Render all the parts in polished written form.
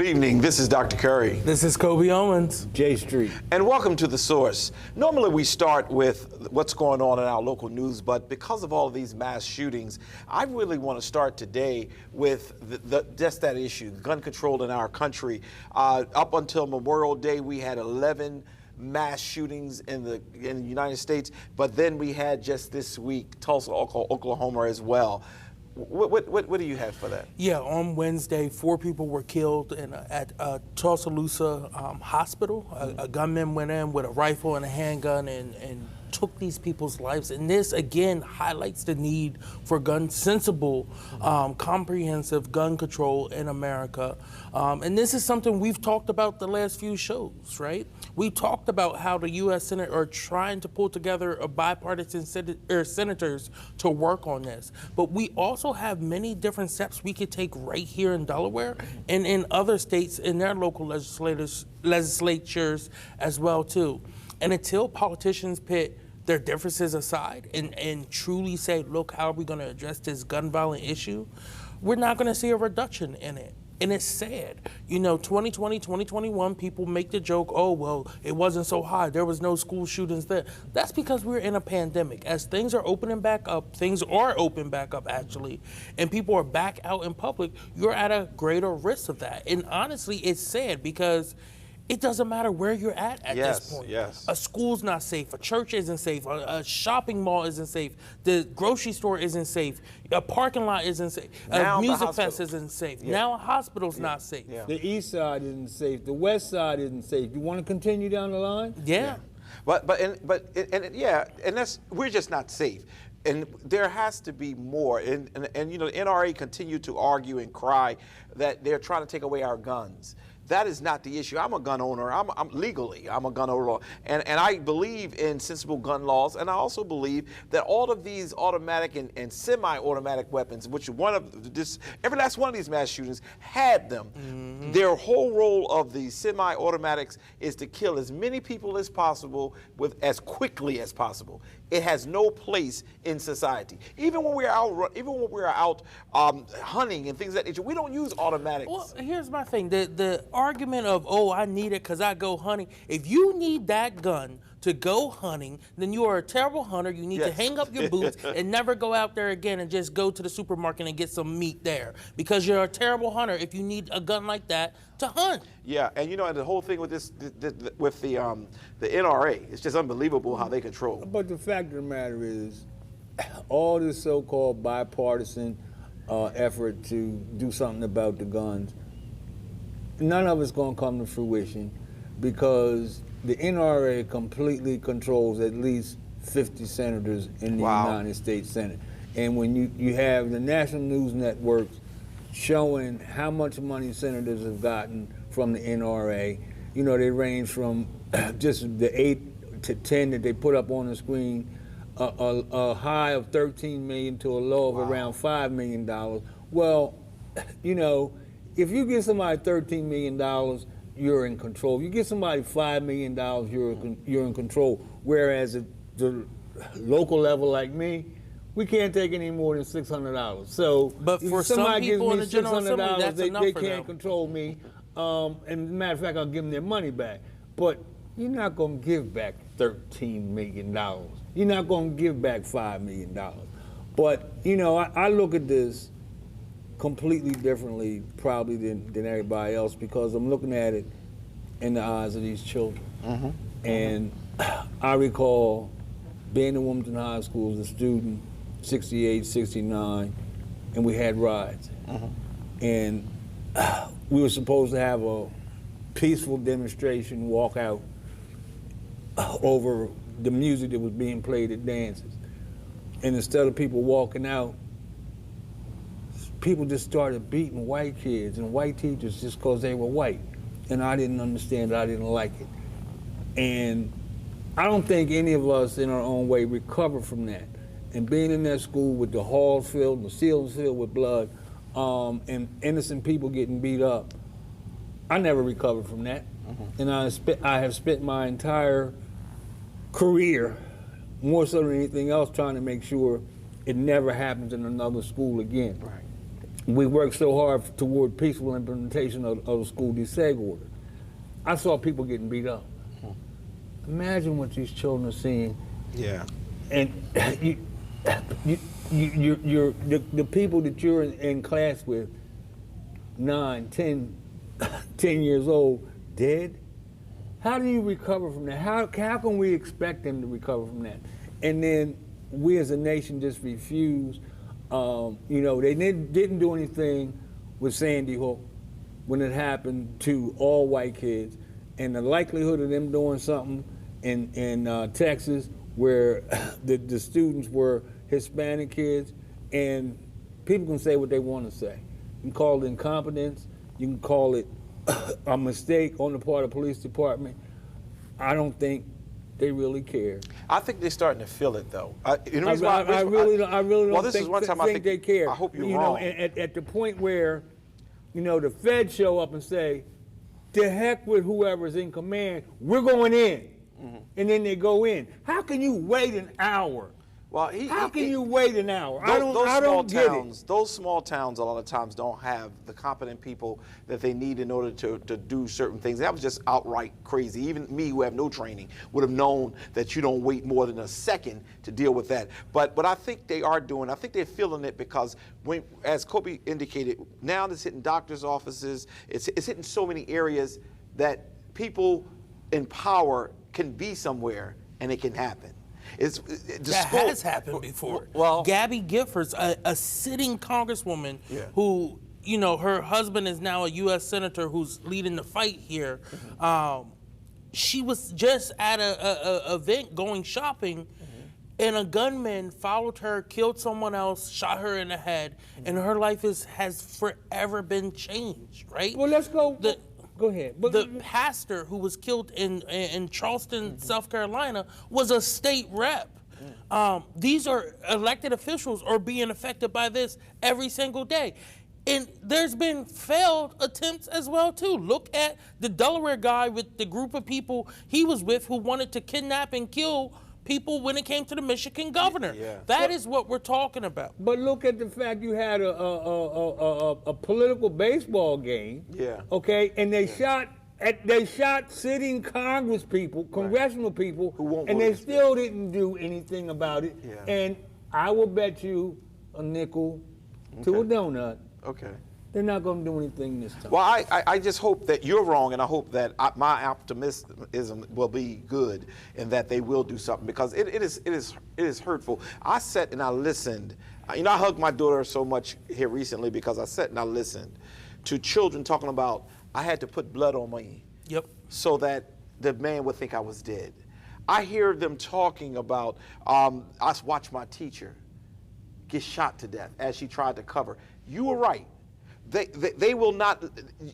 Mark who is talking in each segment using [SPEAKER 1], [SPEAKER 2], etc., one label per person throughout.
[SPEAKER 1] Good evening. This is Dr. Curry.
[SPEAKER 2] This is Kobe Owens.
[SPEAKER 3] J Street.
[SPEAKER 1] And welcome to The Source. Normally we start with what's going on in our local news, but because of all of these mass shootings, I really want to start today with just that issue, gun control in our country. Up until Memorial Day, we had 11 mass shootings in the United States, but then we had just this week, Tulsa, Oklahoma as well. What do you have for that?
[SPEAKER 2] Yeah, on Wednesday, 4 people were killed at Tuscaloosa Hospital. A gunman went in with a rifle and a handgun and took these people's lives. And this, again, highlights the need for sensible, comprehensive gun control in America. And this is something we've talked about the last few shows, right? We talked about how the U.S. Senate are trying to pull together a bipartisan senators to work on this. But we also have many different steps we could take right here in Delaware and in other states in their local legislatures as well, too. And until politicians put their differences aside and truly say, look, how are we going to address this gun violence issue, we're not going to see a reduction in it. And it's sad. You know, 2020, 2021, people make the joke, oh, well, it wasn't so high. There was no school shootings there. That's because we're in a pandemic. As things are opening back up, things are open back up, actually, and people are back out in public, you're at a greater risk of that. And honestly, it's sad because it doesn't matter where you're at this point.
[SPEAKER 1] Yes.
[SPEAKER 2] A school's not safe. A church isn't safe. A shopping mall isn't safe. The grocery store isn't safe. A parking lot isn't safe. A music fest isn't safe. Yeah. Now a hospital's not safe.
[SPEAKER 3] Yeah. The east side isn't safe. The west side isn't safe. You want to continue down the line?
[SPEAKER 2] Yeah.
[SPEAKER 1] But that's, we're just not safe. And there has to be more. And you know, the NRA continue to argue and cry that they're trying to take away our guns. That is not the issue. I'm a gun owner. I'm a gun owner, and I believe in sensible gun laws, and I also believe that all of these automatic and semi-automatic weapons, which every last one of these mass shootings had them. Mm-hmm. Their whole role of the semi-automatics is to kill as many people as possible with as quickly as possible. It has no place in society. Even when we're out hunting and things of that nature, we don't use automatics.
[SPEAKER 2] Well, here's my thing. The argument of, oh, I need it because I go hunting. If you need that gun to go hunting, then you are a terrible hunter. You need to hang up your boots and never go out there again and just go to the supermarket and get some meat there, because you're a terrible hunter if you need a gun like that to hunt.
[SPEAKER 1] Yeah, and you know, and the whole thing with with the NRA, it's just unbelievable how they control.
[SPEAKER 3] But the fact of the matter is, all this so-called bipartisan effort to do something about the guns, none of it's going to come to fruition, because the NRA completely controls at least 50 senators in the United States Senate. And when you have the national news networks showing how much money senators have gotten from the NRA, you know, they range from just the 8 to 10 that they put up on the screen, a high of $13 million to a low of around $5 million. Well, you know, if you give somebody $13 million, you're in control. If you give somebody $5 million, you're in control. Whereas at the local level like me, we can't take any more than $600. So
[SPEAKER 2] but for
[SPEAKER 3] if somebody
[SPEAKER 2] some people
[SPEAKER 3] gives me $600, they can't control me. And as a matter of fact, I'll give them their money back. But you're not going to give back $13 million. You're not going to give back $5 million. But, you know, I look at this completely differently probably than everybody else, because I'm looking at it in the eyes of these children. Mm-hmm. And I recall being in Wilmington High School as a student, 68, 69, and we had rides. Mm-hmm. And we were supposed to have a peaceful demonstration, walk out over the music that was being played at dances. And instead of people walking out, people just started beating white kids and white teachers just because they were white. And I didn't understand it, I didn't like it. And I don't think any of us in our own way recovered from that. And being in that school with the halls filled, the ceilings filled with blood, and innocent people getting beat up, I never recovered from that. Mm-hmm. And I have spent my entire career, more so than anything else, trying to make sure it never happens in another school again. Right. we worked so hard toward peaceful implementation of the school deseg order. I saw people getting beat up. Imagine what these children are seeing.
[SPEAKER 1] Yeah.
[SPEAKER 3] And the people that you're in class with, 9, 10 years old, dead. How do you recover from that? How can we expect them to recover from that? And then we as a nation just refuse. They didn't do anything with Sandy Hook when it happened to all white kids, and the likelihood of them doing something in Texas where the students were Hispanic kids, and people can say what they want to say. You can call it incompetence, you can call it a mistake on the part of the police department. I don't think they really care.
[SPEAKER 1] I think they're starting to feel it, though.
[SPEAKER 3] I really don't think they care.
[SPEAKER 1] I hope you're wrong.
[SPEAKER 3] At the point where, the feds show up and say, "To heck with whoever's in command, we're going in," and then they go in. How can you wait an hour?
[SPEAKER 1] Well,
[SPEAKER 3] How can you wait an hour?
[SPEAKER 1] I don't get
[SPEAKER 3] it.
[SPEAKER 1] Those small towns a lot of times don't have the competent people that they need in order to do certain things. That was just outright crazy. Even me, who have no training, would have known that you don't wait more than a second to deal with that. But I think they are doing. I think they're feeling it because as Kobe indicated, now it's hitting doctors' offices. It's hitting so many areas that people in power can be somewhere and it can happen.
[SPEAKER 2] Has happened before.
[SPEAKER 1] Well,
[SPEAKER 2] Gabby Giffords, a sitting congresswoman who, her husband is now a U.S. senator who's leading the fight here. She was just at a event going shopping, and a gunman followed her, killed someone else, shot her in the head, and her life has forever been changed, right?
[SPEAKER 3] Well, let's go. Go ahead.
[SPEAKER 2] The pastor who was killed in Charleston, South Carolina, was a state rep. These are elected officials are being affected by this every single day. And there's been failed attempts as well, too. Look at the Delaware guy with the group of people he was with who wanted to kidnap and kill people when it came to the Michigan governor. That is what we're talking about.
[SPEAKER 3] But look at the fact you had a political baseball game. Okay, and they shot sitting congressional people, and they still didn't do anything about it. And I will bet you a nickel to a donut. They're not going to do anything this time.
[SPEAKER 1] Well, I just hope that you're wrong, and I hope that my optimism will be good and that they will do something, because it is hurtful. I sat and I listened. I hugged my daughter so much here recently because I sat and I listened to children talking about, I had to put blood on me so that the man would think I was dead. I hear them talking about, I watched my teacher get shot to death as she tried to cover. You were right. They will not,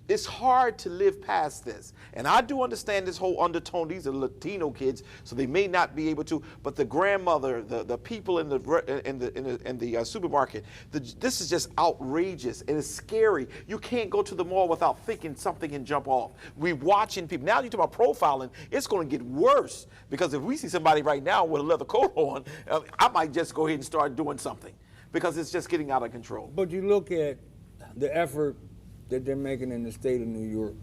[SPEAKER 1] it's hard to live past this. And I do understand this whole undertone. These are Latino kids, so they may not be able to, but the grandmother, the people in the supermarket, this is just outrageous and it's scary. You can't go to the mall without thinking something can jump off. We're watching people. Now you talk about profiling, it's going to get worse, because if we see somebody right now with a leather coat on, I might just go ahead and start doing something, because it's just getting out of control.
[SPEAKER 3] But you look at the effort that they're making in the state of New York,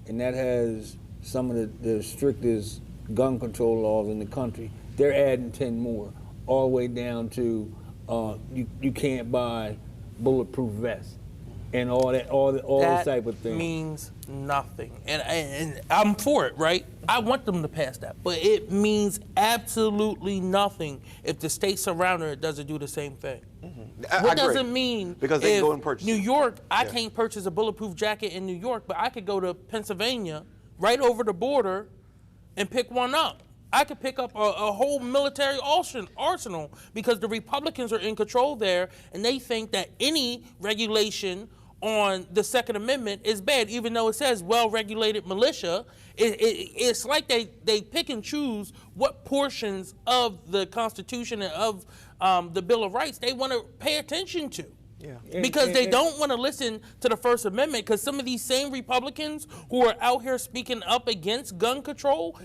[SPEAKER 3] and that has some of the strictest gun control laws in the country. They're adding 10 more, all the way down to you can't buy bulletproof vests and all those type of things.
[SPEAKER 2] That means nothing, and I'm for it, right? I want them to pass that, but it means absolutely nothing if the state surrounding it doesn't do the same thing. What does it mean?
[SPEAKER 1] Because they can go and purchase
[SPEAKER 2] New York, I can't purchase a bulletproof jacket in New York, but I could go to Pennsylvania, right over the border, and pick one up. I could pick up a whole military arsenal, because the Republicans are in control there, and they think that any regulation on the Second Amendment is bad, even though it says well-regulated militia. It's like they pick and choose what portions of the Constitution and of the Bill of Rights they want to pay attention to.
[SPEAKER 1] Yeah.
[SPEAKER 2] Because they don't want to listen to the First Amendment, because some of these same Republicans who are out here speaking up against gun control,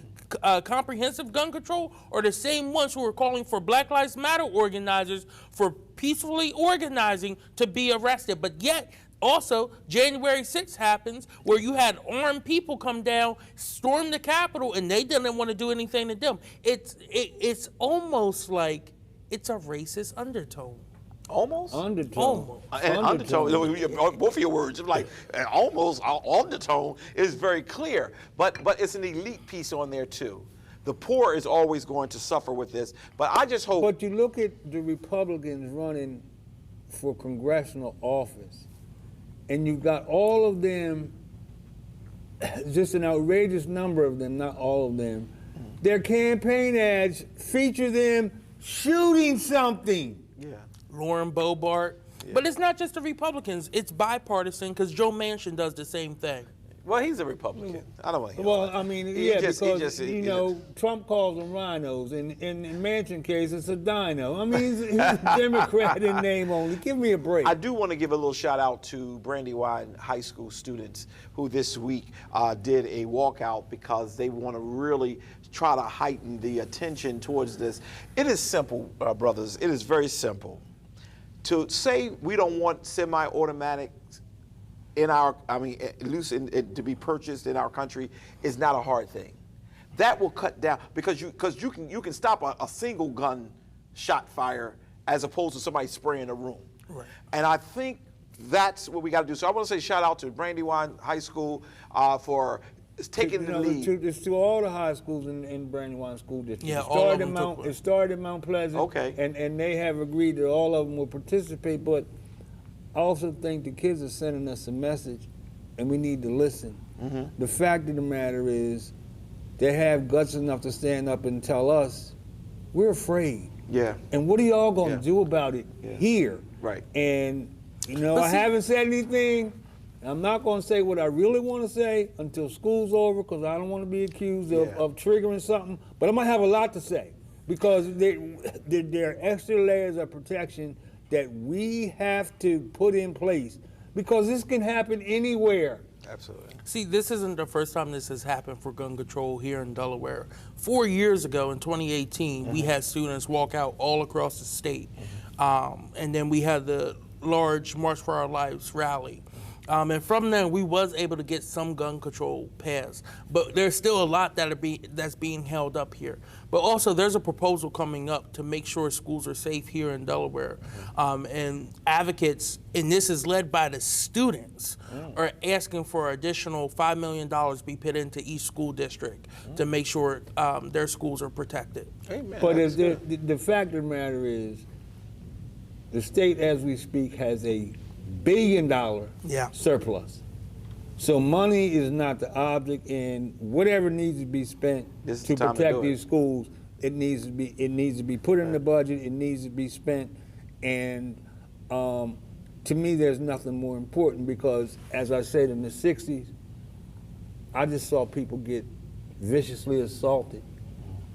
[SPEAKER 2] comprehensive gun control, are the same ones who are calling for Black Lives Matter organizers for peacefully organizing to be arrested. But yet, also, January 6th happens where you had armed people come down, storm the Capitol, and they didn't want to do anything to them. It's almost like it's a racist undertone.
[SPEAKER 1] Almost?
[SPEAKER 3] Undertone.
[SPEAKER 1] And undertone, both of your words, like almost undertone is very clear, but it's an elite piece on there too. The poor is always going to suffer with this, but I just hope.
[SPEAKER 3] But you look at the Republicans running for congressional office, and you've got all of them, just an outrageous number of them, not all of them, their campaign ads feature them shooting something.
[SPEAKER 1] Yeah.
[SPEAKER 2] Lauren Boebert. Yeah. But it's not just the Republicans. It's bipartisan, because Joe Manchin does the same thing.
[SPEAKER 1] Well, he's a Republican. I don't want to hear
[SPEAKER 3] Well,
[SPEAKER 1] that.
[SPEAKER 3] I mean,
[SPEAKER 1] because
[SPEAKER 3] Trump calls them rhinos. In Manchin case, it's a dino. I mean, he's a Democrat in name only. Give me a break.
[SPEAKER 1] I do want to give a little shout out to Brandywine High School students who this week did a walkout because they want to really try to heighten the attention towards this. It is simple, brothers. It is very simple. To say we don't want semi-automatics to be purchased in our country is not a hard thing. That will cut down, because you can stop a single gun shot fire as opposed to somebody spraying a room.
[SPEAKER 2] Right.
[SPEAKER 1] And I think that's what we got to do. So I want to say shout out to Brandywine High School for taking the lead.
[SPEAKER 3] It's to all the high schools in Brandywine School District.
[SPEAKER 2] Yeah,
[SPEAKER 3] it started at Mount Pleasant.
[SPEAKER 1] Okay.
[SPEAKER 3] And they have agreed that all of them will participate, but I also think the kids are sending us a message, and we need to listen. Mm-hmm. The fact of the matter is, they have guts enough to stand up and tell us, we're afraid.
[SPEAKER 1] Yeah.
[SPEAKER 3] And what are y'all going to do about it here?
[SPEAKER 1] Right.
[SPEAKER 3] And, I haven't said anything. I'm not going to say what I really want to say until school's over, because I don't want to be accused of triggering something. But I'm going to have a lot to say, because there are extra layers of protection that we have to put in place, because this can happen anywhere.
[SPEAKER 1] Absolutely.
[SPEAKER 2] See, this isn't the first time this has happened for gun control here in Delaware. 4 years ago, in 2018, we had students walk out all across the state. And then we had the large March for Our Lives rally. And from there, we was able to get some gun control passed. But there's still a lot that's being held up here. But also, there's a proposal coming up to make sure schools are safe here in Delaware. And advocates, and this is led by the students, are asking for additional $5 million be put into each school district to make sure their schools are protected.
[SPEAKER 1] Amen.
[SPEAKER 3] But the fact of the matter is, the state, as we speak, has a $1 billion surplus. So money is not the object, and whatever needs to be spent to protect these schools, it needs to be put in the budget. It needs to be spent, and to me, there's nothing more important, because, as I said, in the '60s, I just saw people get viciously assaulted,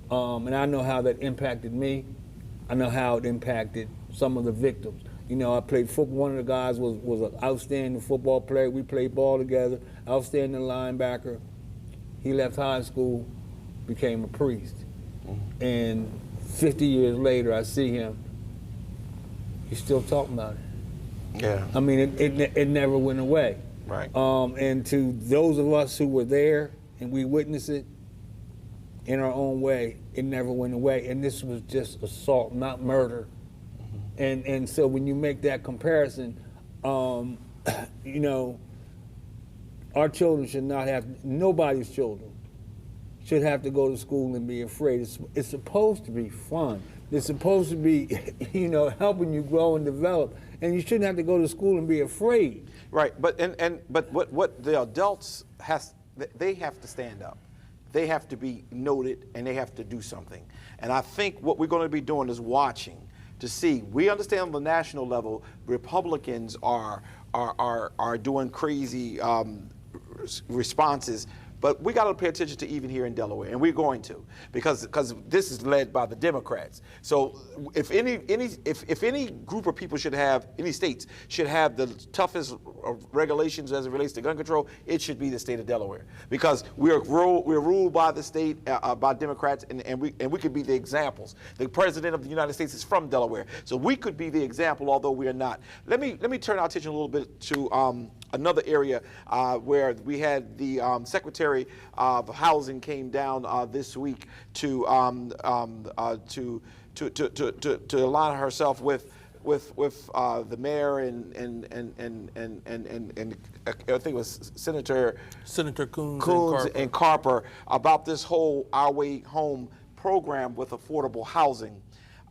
[SPEAKER 3] and I know how that impacted me. I know how it impacted some of the victims. I played football. One of the guys was an outstanding football player. We played ball together, outstanding linebacker. He left high school, became a priest. And 50 years later, I see him. He's still talking about it.
[SPEAKER 1] Yeah.
[SPEAKER 3] I mean, it never went away.
[SPEAKER 1] Right.
[SPEAKER 3] And to those of us who were there and we witnessed it in our own way, it never went away. And this was just assault, not murder. And so when you make that comparison, our children should not have, nobody's children should have to go to school and be afraid. It's supposed to be fun. It's supposed to be, helping you grow and develop. And you shouldn't have to go to school and be afraid.
[SPEAKER 1] Right, but what the adults they have to stand up. They have to be noted, and they have to do something. And I think what we're going to be doing is watching to see. We understand on the national level, Republicans are doing crazy responses But we got to pay attention to even here in Delaware, and we're going to, because this is led by the Democrats. So if any group of people should have, any states should have the toughest regulations as it relates to gun control, it should be the state of Delaware, because we're ruled by the state, by Democrats, and we could be the examples. The president of the United States is from Delaware, so we could be the example, although we are not. Let me turn our attention a little bit to another area where we had the Secretary of Housing came down this week to align herself with the mayor and I think it was Senator
[SPEAKER 2] Coons
[SPEAKER 1] and Carper about this whole Our Way Home program with affordable housing.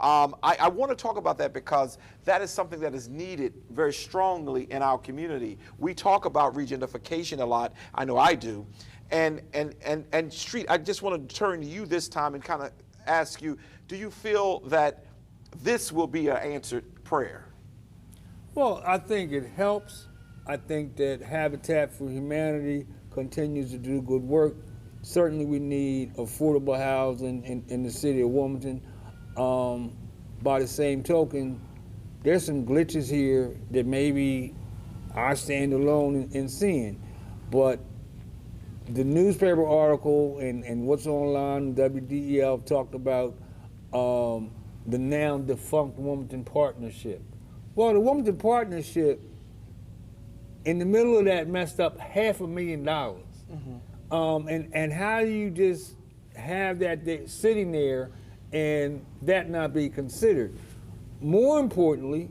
[SPEAKER 1] I want to talk about that because that is something that is needed very strongly in our community. We talk about regentrification a lot. I know I do. And Street, I just want to turn to you this time and kind of ask you, do you feel that this will be an answered prayer?
[SPEAKER 3] Well, I think it helps. I think that Habitat for Humanity continues to do good work. Certainly we need affordable housing in the city of Wilmington. By the same token, there's some glitches here that maybe I stand alone in seeing. But the newspaper article and what's online, WDEL talked about the now defunct Wilmington Partnership. Well, the Wilmington Partnership, in the middle of that, messed up $500,000. Mm-hmm. And how do you just have that sitting there and that not be considered? More importantly,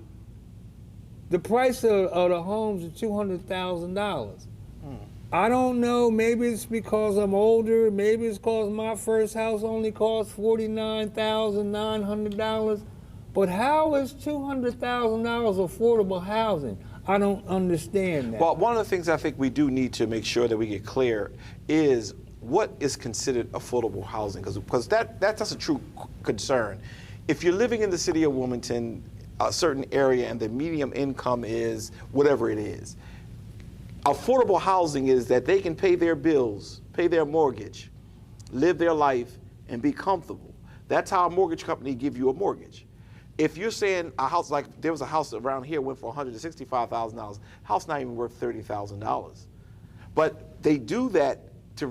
[SPEAKER 3] the price of the homes is $200,000. I don't know, maybe it's because I'm older, maybe it's because my first house only cost $49,900, but how is $200,000 affordable housing? I don't understand that.
[SPEAKER 1] Well, one of the things I think we do need to make sure that we get clear is what is considered affordable housing, because that's a true concern. If you're living in the city of Wilmington, a certain area, and the median income is whatever it is, affordable housing is that they can pay their bills, pay their mortgage, live their life, and be comfortable. That's how a mortgage company give you a mortgage. If you're saying a house, like there was a house around here went for $165,000, house not even worth $30,000. But they do that to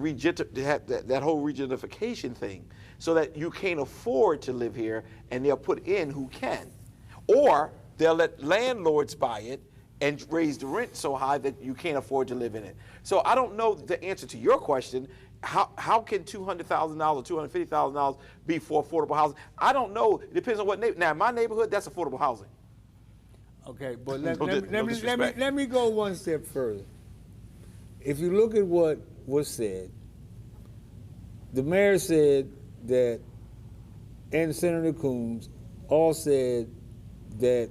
[SPEAKER 1] have that whole regentrification thing, so that you can't afford to live here, and they'll put in who can. Or they'll let landlords buy it and raise the rent so high that you can't afford to live in it. So I don't know the answer to your question. How can $200,000 or $250,000 be for affordable housing? I don't know. It depends on what neighborhood. Now, in my neighborhood, that's affordable housing.
[SPEAKER 3] Okay, but
[SPEAKER 1] No disrespect.
[SPEAKER 3] let me go one step further. If you look at what was said, the mayor said that, and Senator Coons all said that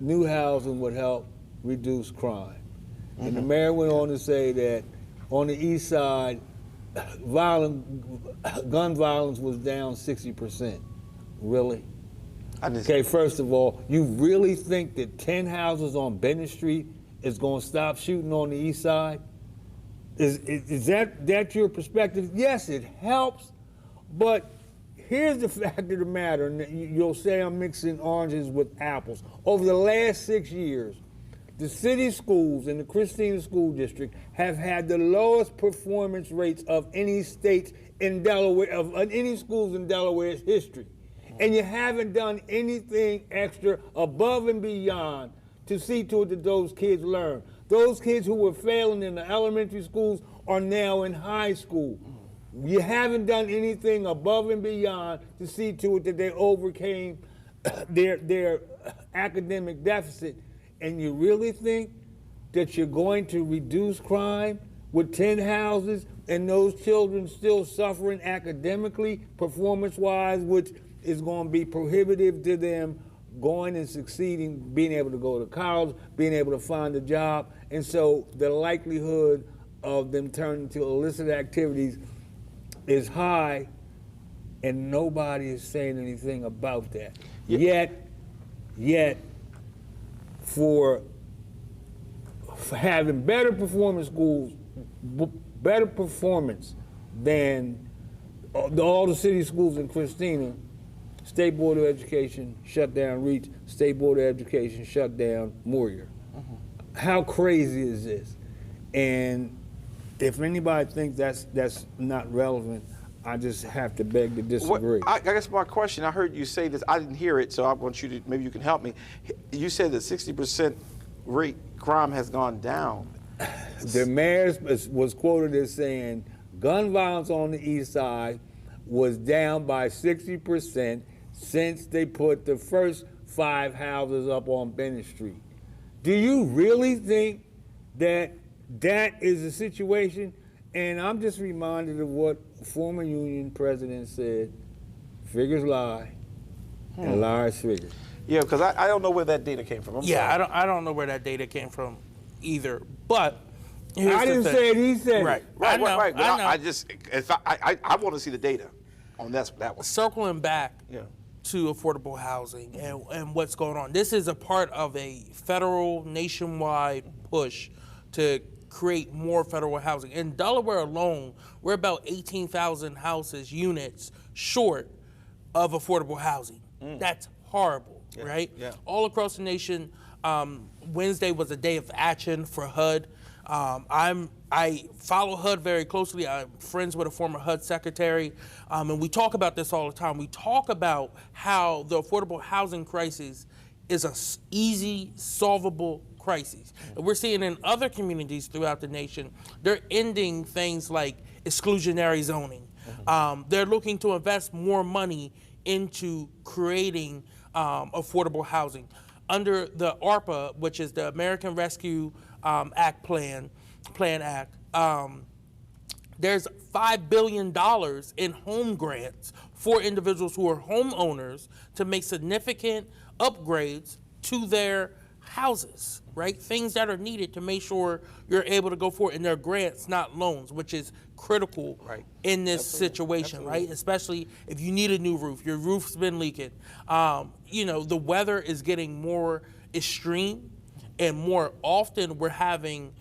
[SPEAKER 3] new housing would help reduce crime. Mm-hmm. And the mayor went on to say that on the east side, gun violence was down 60%. Really? Okay, first of all, you really think that 10 houses on Bennett Street is going to stop shooting on the east side? Is that your perspective? Yes, it helps, but here's the fact of the matter, and you'll say I'm mixing oranges with apples. Over the last 6 years, the city schools in the Christina School District have had the lowest performance rates of any states in Delaware, of any schools in Delaware's history. And you haven't done anything extra above and beyond to see to it that those kids learn. Those kids who were failing in the elementary schools are now in high school. You haven't done anything above and beyond to see to it that they overcame their academic deficit. And you really think that you're going to reduce crime with 10 houses and those children still suffering academically, performance-wise, which is going to be prohibitive to them going and succeeding, being able to go to college, being able to find a job. And so the likelihood of them turning to illicit activities is high, and nobody is saying anything about that. Yeah. Yet, for having better performing schools, better performance than all the city schools in Christina. State Board of Education shut down Reach. State Board of Education shut down Moyer. How crazy is this? And if anybody thinks that's not relevant, I just have to beg to disagree.
[SPEAKER 1] I guess my question, I heard you say this, I didn't hear it, so I want you to, maybe you can help me. You said that 60% rate crime has gone down.
[SPEAKER 3] The mayor was quoted as saying gun violence on the east side was down by 60% since they put the first 5 houses up on Bennett Street. Do you really think that is the situation? And I'm just reminded of what former union president said, figures lie, and liars figure.
[SPEAKER 1] Yeah, because I don't know where that data came from. I'm sorry.
[SPEAKER 2] I don't know where that data came from either. But here's
[SPEAKER 3] I
[SPEAKER 2] the
[SPEAKER 3] didn't
[SPEAKER 2] thing.
[SPEAKER 3] say it, he said
[SPEAKER 2] Right.
[SPEAKER 3] it.
[SPEAKER 1] Right,
[SPEAKER 2] I know,
[SPEAKER 1] right.
[SPEAKER 2] I know.
[SPEAKER 1] I just, if I want to see the data on that one.
[SPEAKER 2] Circling back
[SPEAKER 1] Yeah.
[SPEAKER 2] to affordable housing and what's going on. This is a part of a federal nationwide push to create more federal housing. In Delaware alone, we're about 18,000 units short of affordable housing. That's horrible, right?
[SPEAKER 1] Yeah.
[SPEAKER 2] All across the nation, Wednesday was a day of action for HUD. I follow HUD very closely. I'm friends with a former HUD secretary, and we talk about this all the time. We talk about how the affordable housing crisis is an easy, solvable crisis. And we're seeing in other communities throughout the nation, they're ending things like exclusionary zoning. They're looking to invest more money into creating affordable housing. Under the ARPA, which is the American Rescue Act Plan Act, there's $5 billion in home grants for individuals who are homeowners to make significant upgrades to their houses, right? Things that are needed to make sure you're able to go forward, and they're grants, not loans, which is critical in this situation, right? Especially if you need a new roof, your roof's been leaking. The weather is getting more extreme, and more often we're having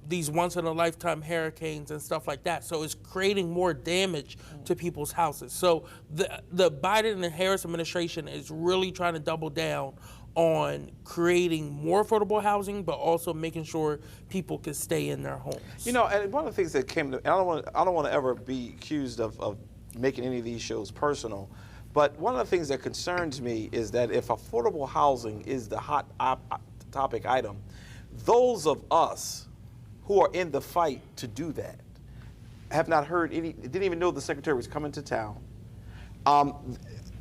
[SPEAKER 2] these once-in-a-lifetime hurricanes and stuff like that. So it's creating more damage to people's houses. So the Biden and Harris administration is really trying to double down on creating more affordable housing, but also making sure people can stay in their homes.
[SPEAKER 1] You know, and one of the things that came to, and I don't want to ever be accused of making any of these shows personal, but one of the things that concerns me is that if affordable housing is the hot topic item, those of us who are in the fight to do that have not heard didn't even know the secretary was coming to town.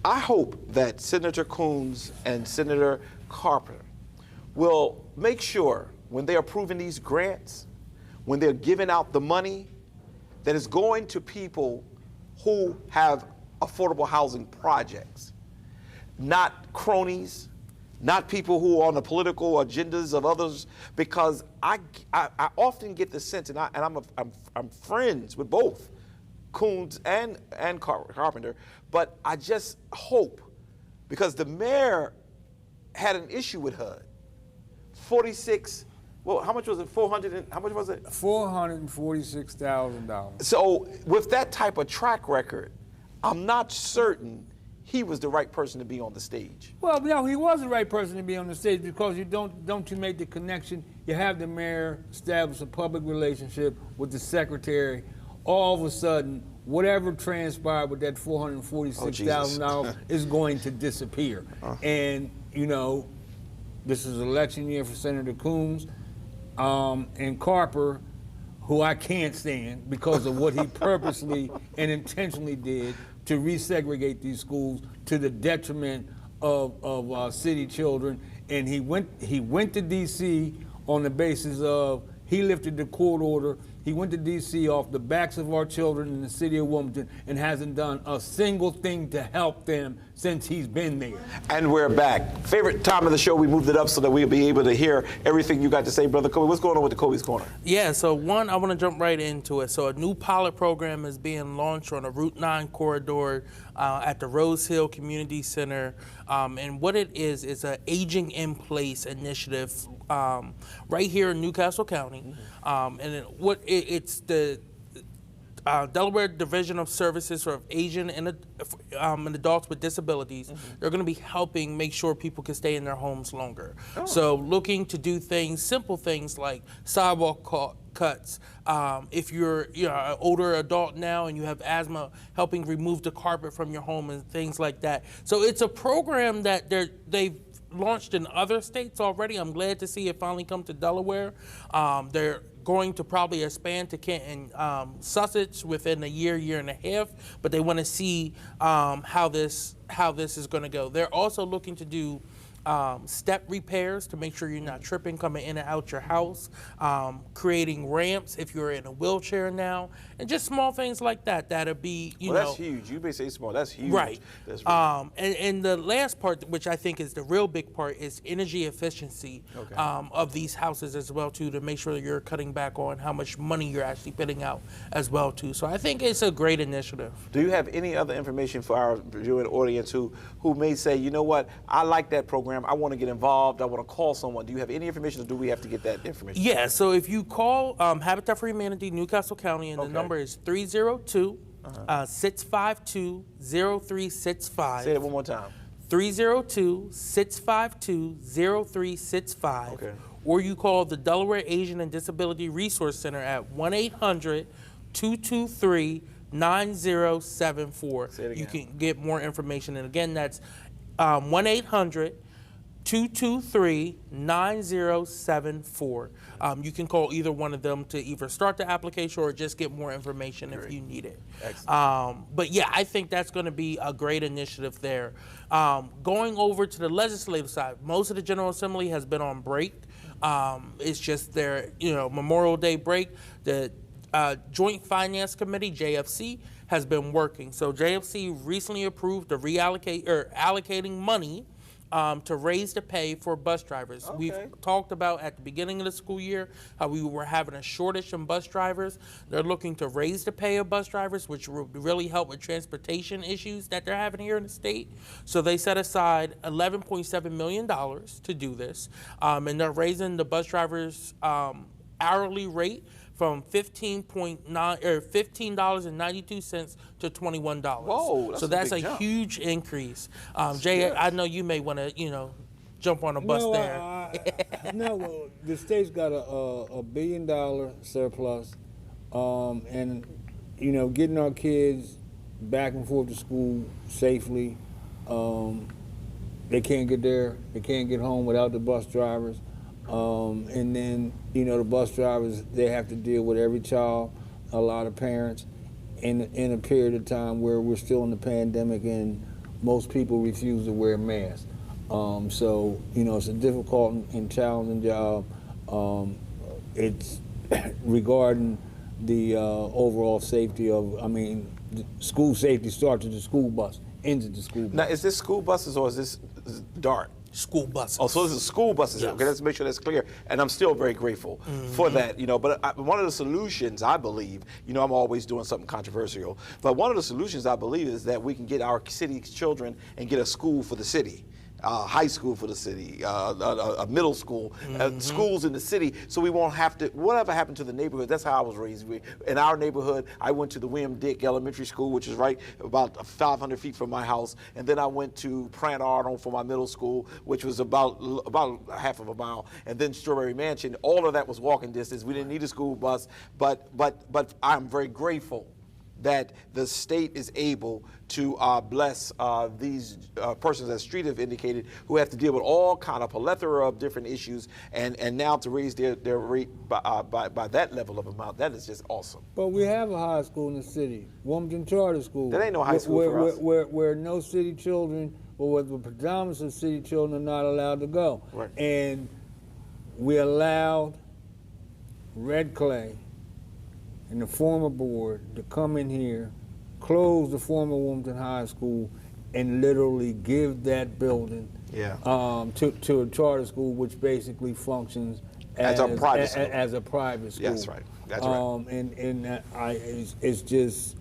[SPEAKER 1] I hope that Senator Coons and Senator Carpenter will make sure when they're approving these grants, when they're giving out the money, that it's going to people who have affordable housing projects, not cronies, not people who are on the political agendas of others, because I often get the sense, and I'm friends with both Coons and Carpenter, but I just hope, because the mayor had an issue with HUD. 46, well, how much was it? How much was it?
[SPEAKER 3] $446,000.
[SPEAKER 1] So with that type of track record, I'm not certain he was the right person to be on the stage.
[SPEAKER 3] Well, no, he was the right person to be on the stage, because you don't you make the connection. You have the mayor establish a public relationship with the secretary. All of a sudden, whatever transpired with that $446,000 is going to disappear. And, this is election year for Senator Coons and Carper, who I can't stand because of what he purposely and intentionally did to resegregate these schools to the detriment of city children. And he went to D.C. on the basis of he lifted the court order. He went to D.C. off the backs of our children in the city of Wilmington and hasn't done a single thing to help them since he's been there.
[SPEAKER 1] And we're back. Favorite time of the show, we moved it up so that we'll be able to hear everything you got to say, Brother Kobe. What's going on with the Kobe's Corner?
[SPEAKER 2] Yeah, so one, I want to jump right into it. So a new pilot program is being launched on a Route 9 corridor at the Rose Hill Community Center. And what it is an aging in place initiative right here in Newcastle County. And what it's the Delaware Division of Services for Asian and adults with disabilities. They're going to be helping make sure people can stay in their homes longer. So looking to do things, simple things like sidewalk cuts. If you're an older adult now and you have asthma, helping remove the carpet from your home and things like that. So it's a program that they've launched in other states already. I'm glad to see it finally come to Delaware. They're going to probably expand to Kent and Sussex within a year and a half, but they want to see how this is going to go. They're also looking to do step repairs to make sure you're not tripping coming in and out your house, creating ramps if you're in a wheelchair now, and just small things like that that'll be,
[SPEAKER 1] that's huge. You may say small, that's huge.
[SPEAKER 2] Right.
[SPEAKER 1] That's really
[SPEAKER 2] and the last part, which I think is the real big part, is energy efficiency of these houses as well too, to make sure that you're cutting back on how much money you're actually putting out as well too. So I think it's a great initiative.
[SPEAKER 1] Do you have any other information for our viewing audience who may say, you know what, I like that program, I want to get involved, I want to call someone? Do you have any information, or do we have to get that information?
[SPEAKER 2] Yeah, so if you call Habitat for Humanity, Newcastle County, and the number is 302 652-0365.
[SPEAKER 1] Say it one more time.
[SPEAKER 2] 302-652-0365.
[SPEAKER 1] Okay.
[SPEAKER 2] Or you call the Delaware Asian and Disability Resource Center at 1-800-223-9074.
[SPEAKER 1] Say it again.
[SPEAKER 2] You can get more information. And again, that's 1-800-223-9074. You can call either one of them to either start the application or just get more information if you need it. But yeah, I think that's going to be a great initiative there. Going over to the legislative side, most of the General Assembly has been on break. It's just their Memorial Day break. The Joint Finance Committee, JFC, has been working. So JFC recently approved the allocating money to raise the pay for bus drivers. We've talked about at the beginning of the school year how we were having a shortage in bus drivers. They're looking to raise the pay of bus drivers, which will really help with transportation issues that they're having here in the state. So they set aside $11.7 million to do this, and they're raising the bus drivers' hourly rate from $15.92 to $21.
[SPEAKER 1] Whoa, that's
[SPEAKER 2] so that's
[SPEAKER 1] a big
[SPEAKER 2] a
[SPEAKER 1] jump.
[SPEAKER 2] huge increase. Jay, I know you may want to, jump on a bus there.
[SPEAKER 3] No, well, the state's got a $1 billion surplus, and getting our kids back and forth to school safely. They can't get there. They can't get home without the bus drivers. And then, the bus drivers, they have to deal with every child, a lot of parents, in a period of time where we're still in the pandemic and most people refuse to wear masks. So, it's a difficult and challenging job. It's regarding the overall safety of, school safety starts at the school bus, ends at the school bus.
[SPEAKER 1] Now, is this school buses or is this DART?
[SPEAKER 2] School buses.
[SPEAKER 1] Oh, so this is school buses.
[SPEAKER 2] Yes.
[SPEAKER 1] Okay, let's make sure that's clear. And I'm still very grateful for that, But one of the solutions, I believe, I'm always doing something controversial, but one of the solutions, I believe, is that we can get our city's children and get a school for the city. High school for the city, a middle school, schools in the city, so we won't have to, whatever happened to the neighborhood, that's how I was raised. In our neighborhood, I went to the William Dick Elementary School, which is right about 500 feet from my house, and then I went to Pratt Arnold for my middle school, which was about half of a mile, and then Strawberry Mansion. All of that was walking distance. We didn't need a school bus, but I'm very grateful that the state is able to bless these persons, as Street have indicated, who have to deal with all kind of plethora of different issues, and now to raise their rate by that level of amount, that is just awesome.
[SPEAKER 3] But we have a high school in the city, Wilmington Charter School.
[SPEAKER 1] That ain't no high school for us.
[SPEAKER 3] Where no city children, or where the predominance of city children are not allowed to go.
[SPEAKER 1] Right.
[SPEAKER 3] And we allowed Red Clay and the former board to come in here, close the former Wilmington High School, and literally give that building to a charter school, which basically functions as a private school. As a private school.
[SPEAKER 1] That's right. That's right.
[SPEAKER 3] It's just.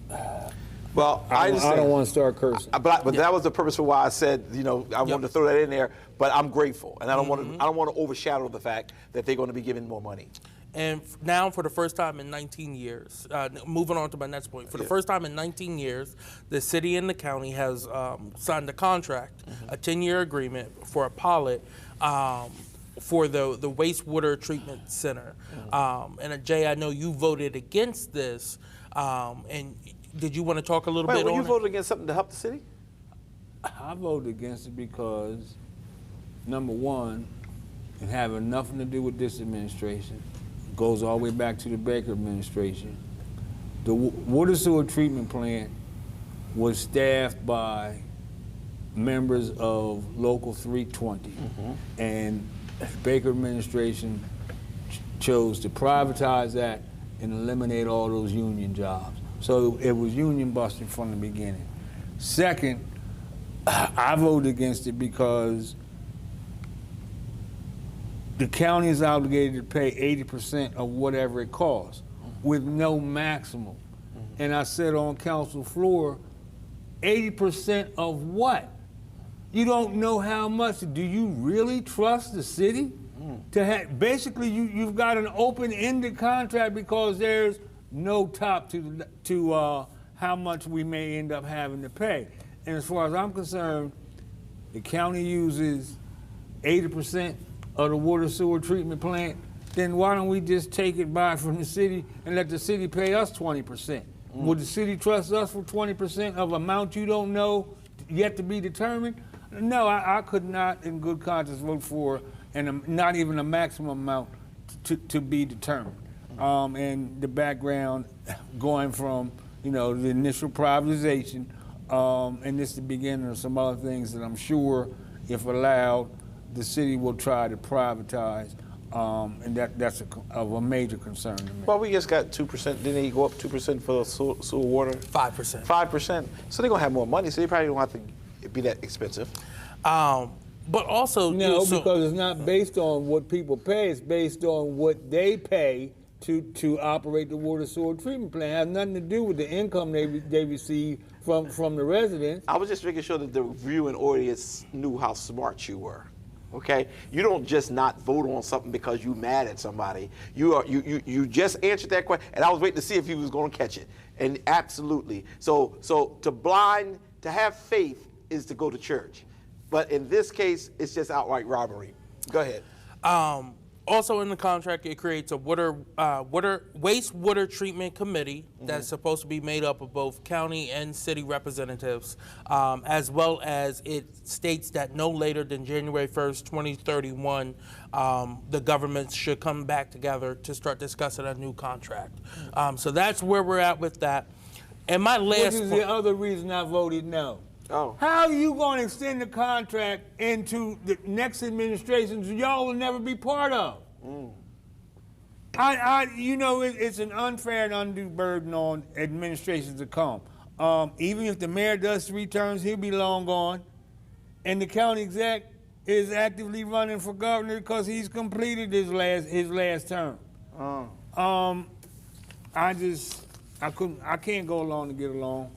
[SPEAKER 1] Well, I understand.
[SPEAKER 3] I don't want to start cursing.
[SPEAKER 1] But that was the purpose for why I said, I wanted to throw that in there. But I'm grateful, and I don't want to overshadow the fact that they're going to be given more money.
[SPEAKER 2] And now, for the first time in 19 years, moving on to my next point, for the first time in 19 years, the city and the county has signed a contract, a 10-year agreement for a pilot for the wastewater treatment center. And Jay, I know you voted against this. And did you want to talk a little bit on
[SPEAKER 1] you
[SPEAKER 2] it?
[SPEAKER 1] voted against something to help the city?
[SPEAKER 3] I voted against it because, number one, it having nothing to do with this administration. It goes all the way back to the Baker administration. The water sewer treatment plant was staffed by members of Local 320, and the Baker administration chose to privatize that and eliminate all those union jobs. So it was union busting from the beginning. Second, I voted against it because the county is obligated to pay 80% of whatever it costs with no maximum. And I said on council floor, 80% of what? You don't know how much. Do you really trust the city? To have, basically, you've got an open-ended contract because there's no top to how much we may end up having to pay. And as far as I'm concerned, the county uses 80% of the water sewer treatment plant, then why don't we just take it by from the city and let the city pay us 20%? Would the city trust us for 20% of amount you don't know yet to be determined? No, I could not in good conscience vote for and not even a maximum amount to be determined. And the background going from, the initial privatization, and this is the beginning of some other things that I'm sure, if allowed, the city will try to privatize, and that's of a major concern to me.
[SPEAKER 1] Well, we just got 2%. Didn't they go up 2% for the sewer water?
[SPEAKER 2] 5%.
[SPEAKER 1] 5%. So they're gonna have more money. So they probably don't have to be that expensive.
[SPEAKER 2] But also,
[SPEAKER 3] No, because it's not based on what people pay. It's based on what they pay to operate the water sewer treatment plant. It has nothing to do with the income they receive from the residents.
[SPEAKER 1] I was just making sure that the viewing audience knew how smart you were. Okay, you don't just not vote on something because you mad at somebody. You just answered that question, and I was waiting to see if he was going to catch it. And absolutely. So to have faith is to go to church, but in this case, it's just outright robbery. Go ahead.
[SPEAKER 2] Also in the contract, it creates a wastewater treatment committee that's supposed to be made up of both county and city representatives, as well as it states that no later than January 1st, 2031, the government should come back together to start discussing a new contract. So that's where we're at with that. And my last
[SPEAKER 3] Which is the other reason I voted no.
[SPEAKER 1] Oh.
[SPEAKER 3] How are you going to extend the contract into the next administrations y'all will never be part of? It's an unfair and undue burden on administrations to come. Even if the mayor does 3 terms, he'll be long gone. And the county exec is actively running for governor because he's completed his last term. I can't go along to get along.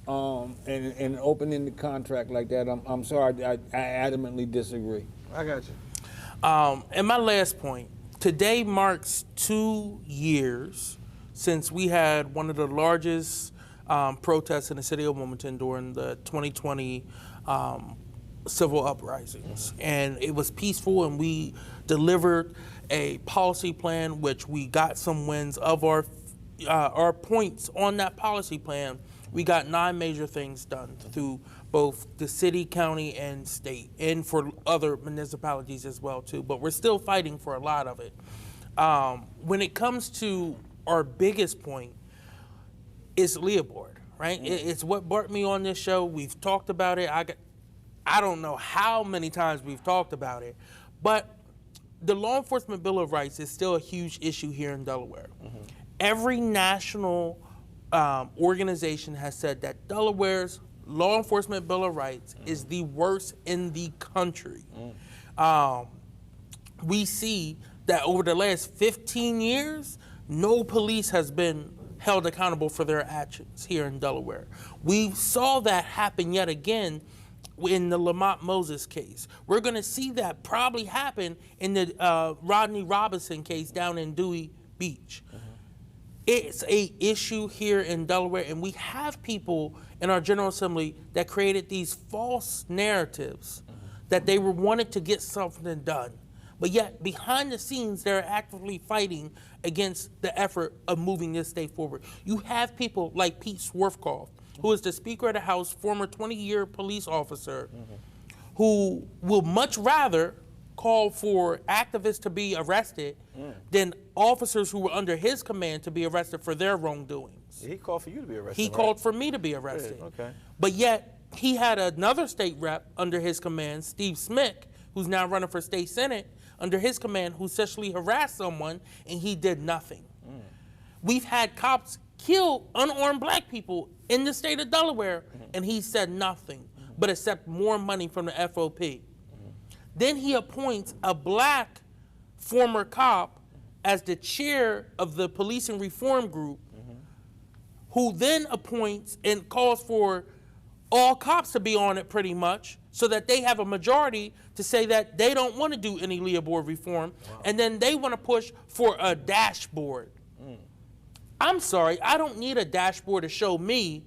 [SPEAKER 3] And opening the contract like that, I'm sorry, I adamantly disagree.
[SPEAKER 1] I got you.
[SPEAKER 2] And my last point, today marks 2 years since we had one of the largest protests in the city of Wilmington during the 2020 civil uprisings. And it was peaceful, and we delivered a policy plan, which we got some wins of our points on that policy plan. We got 9 major things done through both the city, county, and state, and for other municipalities as well too. But we're still fighting for a lot of it. When it comes to our biggest point, it's Leopold, right? It's what brought me on this show. We've talked about it. I don't know how many times we've talked about it, but the Law Enforcement Bill of Rights is still a huge issue here in Delaware. Every national organization has said that Delaware's Law Enforcement Bill of Rights is the worst in the country. We see that over the last 15 years, no police has been held accountable for their actions here in Delaware. We saw that happen yet again in the Lamont Moses case. We're going to see that probably happen in the Rodney Robinson case down in Dewey, Beach. It's a issue here in Delaware, and we have people in our General Assembly that created these false narratives that they were wanted to get something done. But yet, behind the scenes, they're actively fighting against the effort of moving this state forward. You have people like Pete Swartkoff, who is the Speaker of the House, former 20-year police officer, who will much rather call for activists to be arrested than officers who were under his command to be arrested for their wrongdoings.
[SPEAKER 1] He called for you to be arrested.
[SPEAKER 2] He
[SPEAKER 1] right?
[SPEAKER 2] called for me to be arrested.
[SPEAKER 1] Okay.
[SPEAKER 2] But yet, he had another state rep under his command, Steve Smick, who's now running for state senate, under his command, who sexually harassed someone, and he did nothing. We've had cops kill unarmed black people in the state of Delaware, and he said nothing, but accept more money from the FOP. Then he appoints a black former cop as the chair of the policing reform group, who then appoints and calls for all cops to be on it pretty much, so that they have a majority to say that they don't want to do any Leah Board reform, and then they want to push for a dashboard. I'm sorry, I don't need a dashboard to show me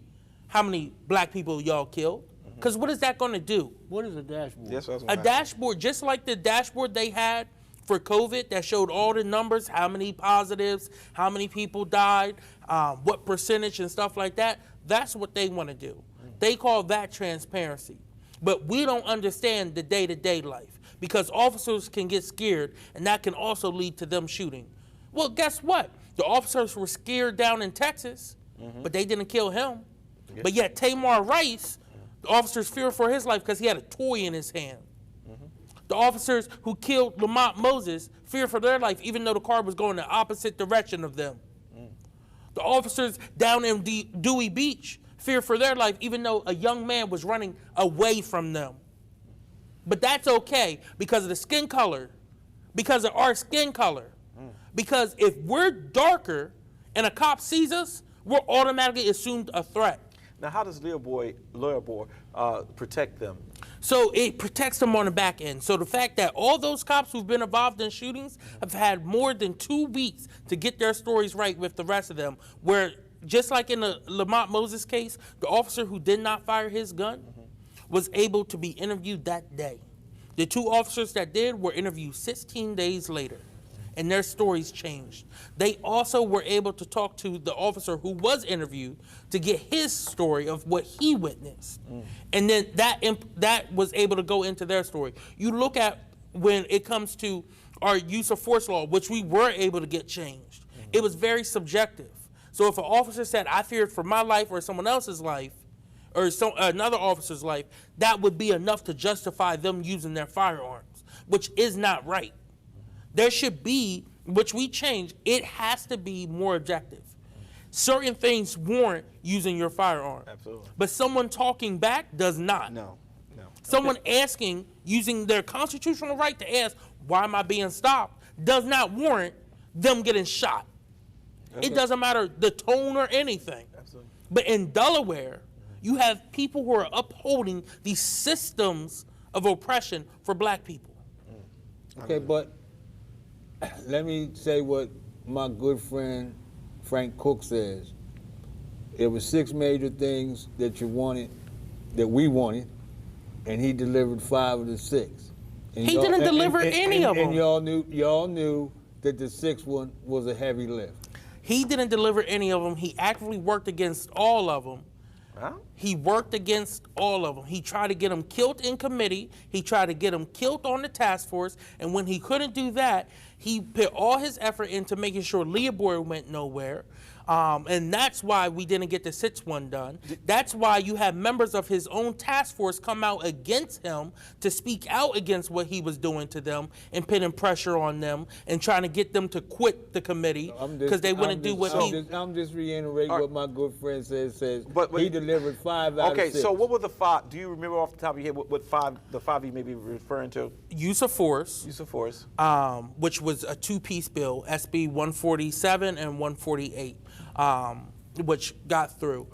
[SPEAKER 2] how many black people y'all killed, because what is that going to do?
[SPEAKER 3] What is a dashboard?
[SPEAKER 1] Yes, I was
[SPEAKER 2] A
[SPEAKER 1] gonna ask.
[SPEAKER 2] dashboard, just like the dashboard they had for COVID that showed all the numbers, how many positives, how many people died, what percentage and stuff like that, that's what they want to do. They call that transparency. But we don't understand the day-to-day life, because officers can get scared, and that can also lead to them shooting. Well, guess what? The officers were scared down in Texas, but they didn't kill him. But yet Tamar Rice, the officers fear for his life because he had a toy in his hand. The officers who killed Lamont Moses fear for their life, even though the car was going the opposite direction of them. The officers down in Dewey Beach fear for their life, even though a young man was running away from them. But that's okay because of the skin color, because of our skin color. Because if we're darker and a cop sees us, we're automatically assumed a threat.
[SPEAKER 1] Now, how does Leah Board protect them?
[SPEAKER 2] So it protects them on the back end. So the fact that all those cops who've been involved in shootings have had more than 2 weeks to get their stories right with the rest of them, where just like in the Lamont Moses case, the officer who did not fire his gun was able to be interviewed that day. The 2 officers that did were interviewed 16 days later, and their stories changed. They also were able to talk to the officer who was interviewed to get his story of what he witnessed. And then that was able to go into their story. You look at when it comes to our use of force law, which we were able to get changed. It was very subjective. So if an officer said, I feared for my life or someone else's life, or another officer's life, that would be enough to justify them using their firearms, which is not right. There should be, which we changed, it has to be more objective. Certain things warrant using your firearm.
[SPEAKER 1] Absolutely.
[SPEAKER 2] But someone talking back does not.
[SPEAKER 1] No.
[SPEAKER 2] Someone asking, using their constitutional right to ask, why am I being stopped, does not warrant them getting shot. It doesn't matter the tone or anything.
[SPEAKER 1] Absolutely.
[SPEAKER 2] But in Delaware, you have people who are upholding these systems of oppression for black people.
[SPEAKER 3] Okay, but let me say what my good friend Frank Cook says. There were 6 major things that you wanted, that we wanted, and he delivered 5 of the 6. And
[SPEAKER 2] He didn't deliver any of them.
[SPEAKER 3] And y'all knew that the 6th one was a heavy lift.
[SPEAKER 2] He didn't deliver any of them. He actively worked against all of them.
[SPEAKER 1] Huh?
[SPEAKER 2] He worked against all of them. He tried to get them killed in committee. He tried to get them killed on the task force. And when he couldn't do that, he put all his effort into making sure Leah Board went nowhere. And that's why we didn't get the 6th one done. That's why you have members of his own task force come out against him to speak out against what he was doing to them and putting pressure on them and trying to get them to quit the committee because they wouldn't do what he...
[SPEAKER 3] I'm just reiterating what my good friend says.
[SPEAKER 1] But
[SPEAKER 3] he delivered 5 out of 6.
[SPEAKER 1] Okay, so what were the 5? Do you remember off the top of your head what 5, the 5 you may be referring to?
[SPEAKER 2] Use of force.
[SPEAKER 1] Use of force.
[SPEAKER 2] Which was a 2-piece bill, SB 147 and 148, which got through.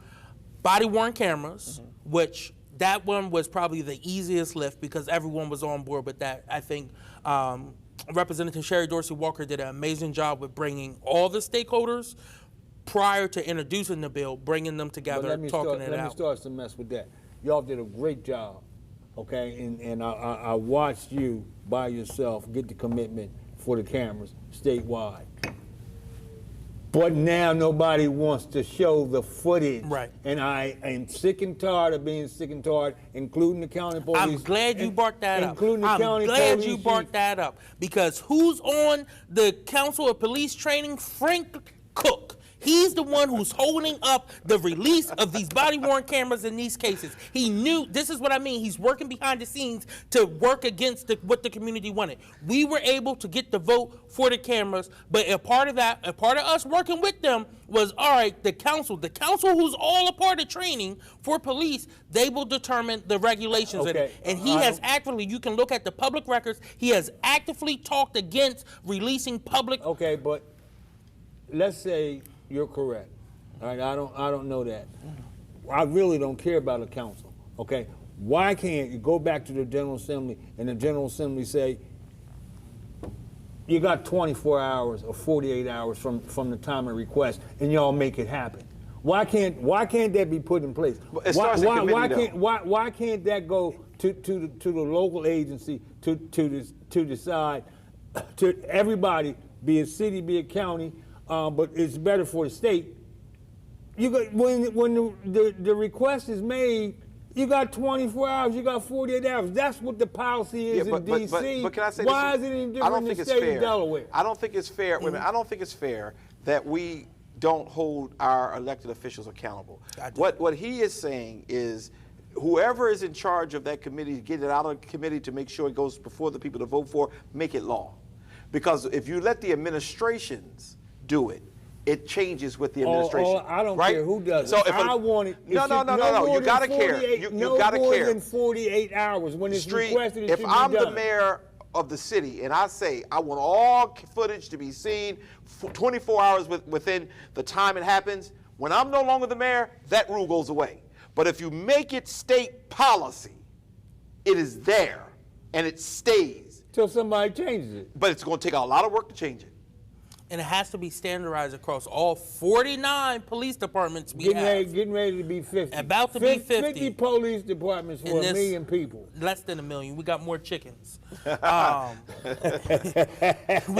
[SPEAKER 2] Body-worn cameras, which that one was probably the easiest lift because everyone was on board with that. I think Representative Sherry Dorsey Walker did an amazing job with bringing all the stakeholders prior to introducing the bill, bringing them together,
[SPEAKER 3] Let me
[SPEAKER 2] talking
[SPEAKER 3] start some mess with that. Y'all did a great job, okay? And I watched you by yourself get the commitment for the cameras statewide. But now nobody wants to show the footage.
[SPEAKER 2] Right.
[SPEAKER 3] And I am sick and tired of being sick and tired, including the county police.
[SPEAKER 2] I'm glad you brought that up.
[SPEAKER 3] Including the
[SPEAKER 2] I'm
[SPEAKER 3] county
[SPEAKER 2] glad
[SPEAKER 3] police
[SPEAKER 2] you brought
[SPEAKER 3] chief.
[SPEAKER 2] that up because who's on the Council of Police Training? Frank Cook. He's the one who's holding up the release of these body-worn cameras in these cases. He knew, this is what I mean, he's working behind the scenes to work against what the community wanted. We were able to get the vote for the cameras, but a part of that, a part of us working with them was, all right, the council who's all a part of training for police, they will determine the regulations.
[SPEAKER 3] Okay.
[SPEAKER 2] And he has actively, you can look at the public records, he has actively talked against releasing public.
[SPEAKER 3] Okay, but let's say you're correct. All right, I don't know that. I really don't care about the council. Okay, why can't you go back to the General Assembly and the General Assembly say you got 24 hours or 48 hours from the time of request and y'all make it happen? Why can't that be put in place?
[SPEAKER 1] It starts in committee,
[SPEAKER 3] Why can't that go to the local agency to decide to everybody, be it city, be it county? But it's better for the state. You got when the request is made, you got 24 hours, you got 48 hours. That's what the policy is in D.C.
[SPEAKER 1] But can I say
[SPEAKER 3] why
[SPEAKER 1] this?
[SPEAKER 3] is it any
[SPEAKER 1] I don't
[SPEAKER 3] different in
[SPEAKER 1] think
[SPEAKER 3] the
[SPEAKER 1] it's
[SPEAKER 3] state
[SPEAKER 1] fair.
[SPEAKER 3] of Delaware?
[SPEAKER 1] I don't think it's fair. Wait a minute. I don't think it's fair that we don't hold our elected officials accountable. What he is saying is, whoever is in charge of that committee, get it out of the committee to make sure it goes before the people to vote for, make it law. Because if you let the administrations do it, it changes with the administration.
[SPEAKER 3] I don't
[SPEAKER 1] right?
[SPEAKER 3] care who does
[SPEAKER 1] So
[SPEAKER 3] it.
[SPEAKER 1] if
[SPEAKER 3] I want it.
[SPEAKER 1] No. You gotta care. You gotta
[SPEAKER 3] more
[SPEAKER 1] care.
[SPEAKER 3] than 48 hours when it's
[SPEAKER 1] Street,
[SPEAKER 3] requested. It
[SPEAKER 1] if
[SPEAKER 3] should be
[SPEAKER 1] I'm the
[SPEAKER 3] done.
[SPEAKER 1] mayor of the city and I say I want all footage to be seen 24 hours within the time it happens, when I'm no longer the mayor, that rule goes away. But if you make it state policy, it is there and it stays.
[SPEAKER 3] Till somebody changes it.
[SPEAKER 1] But it's going to take a lot of work to change it.
[SPEAKER 2] And it has to be standardized across all 49 police departments we have.
[SPEAKER 3] Getting ready to be 50.
[SPEAKER 2] About to be 50.
[SPEAKER 3] 50 police departments for
[SPEAKER 2] In
[SPEAKER 3] 1 million people.
[SPEAKER 2] Less than 1 million. We got more chickens. We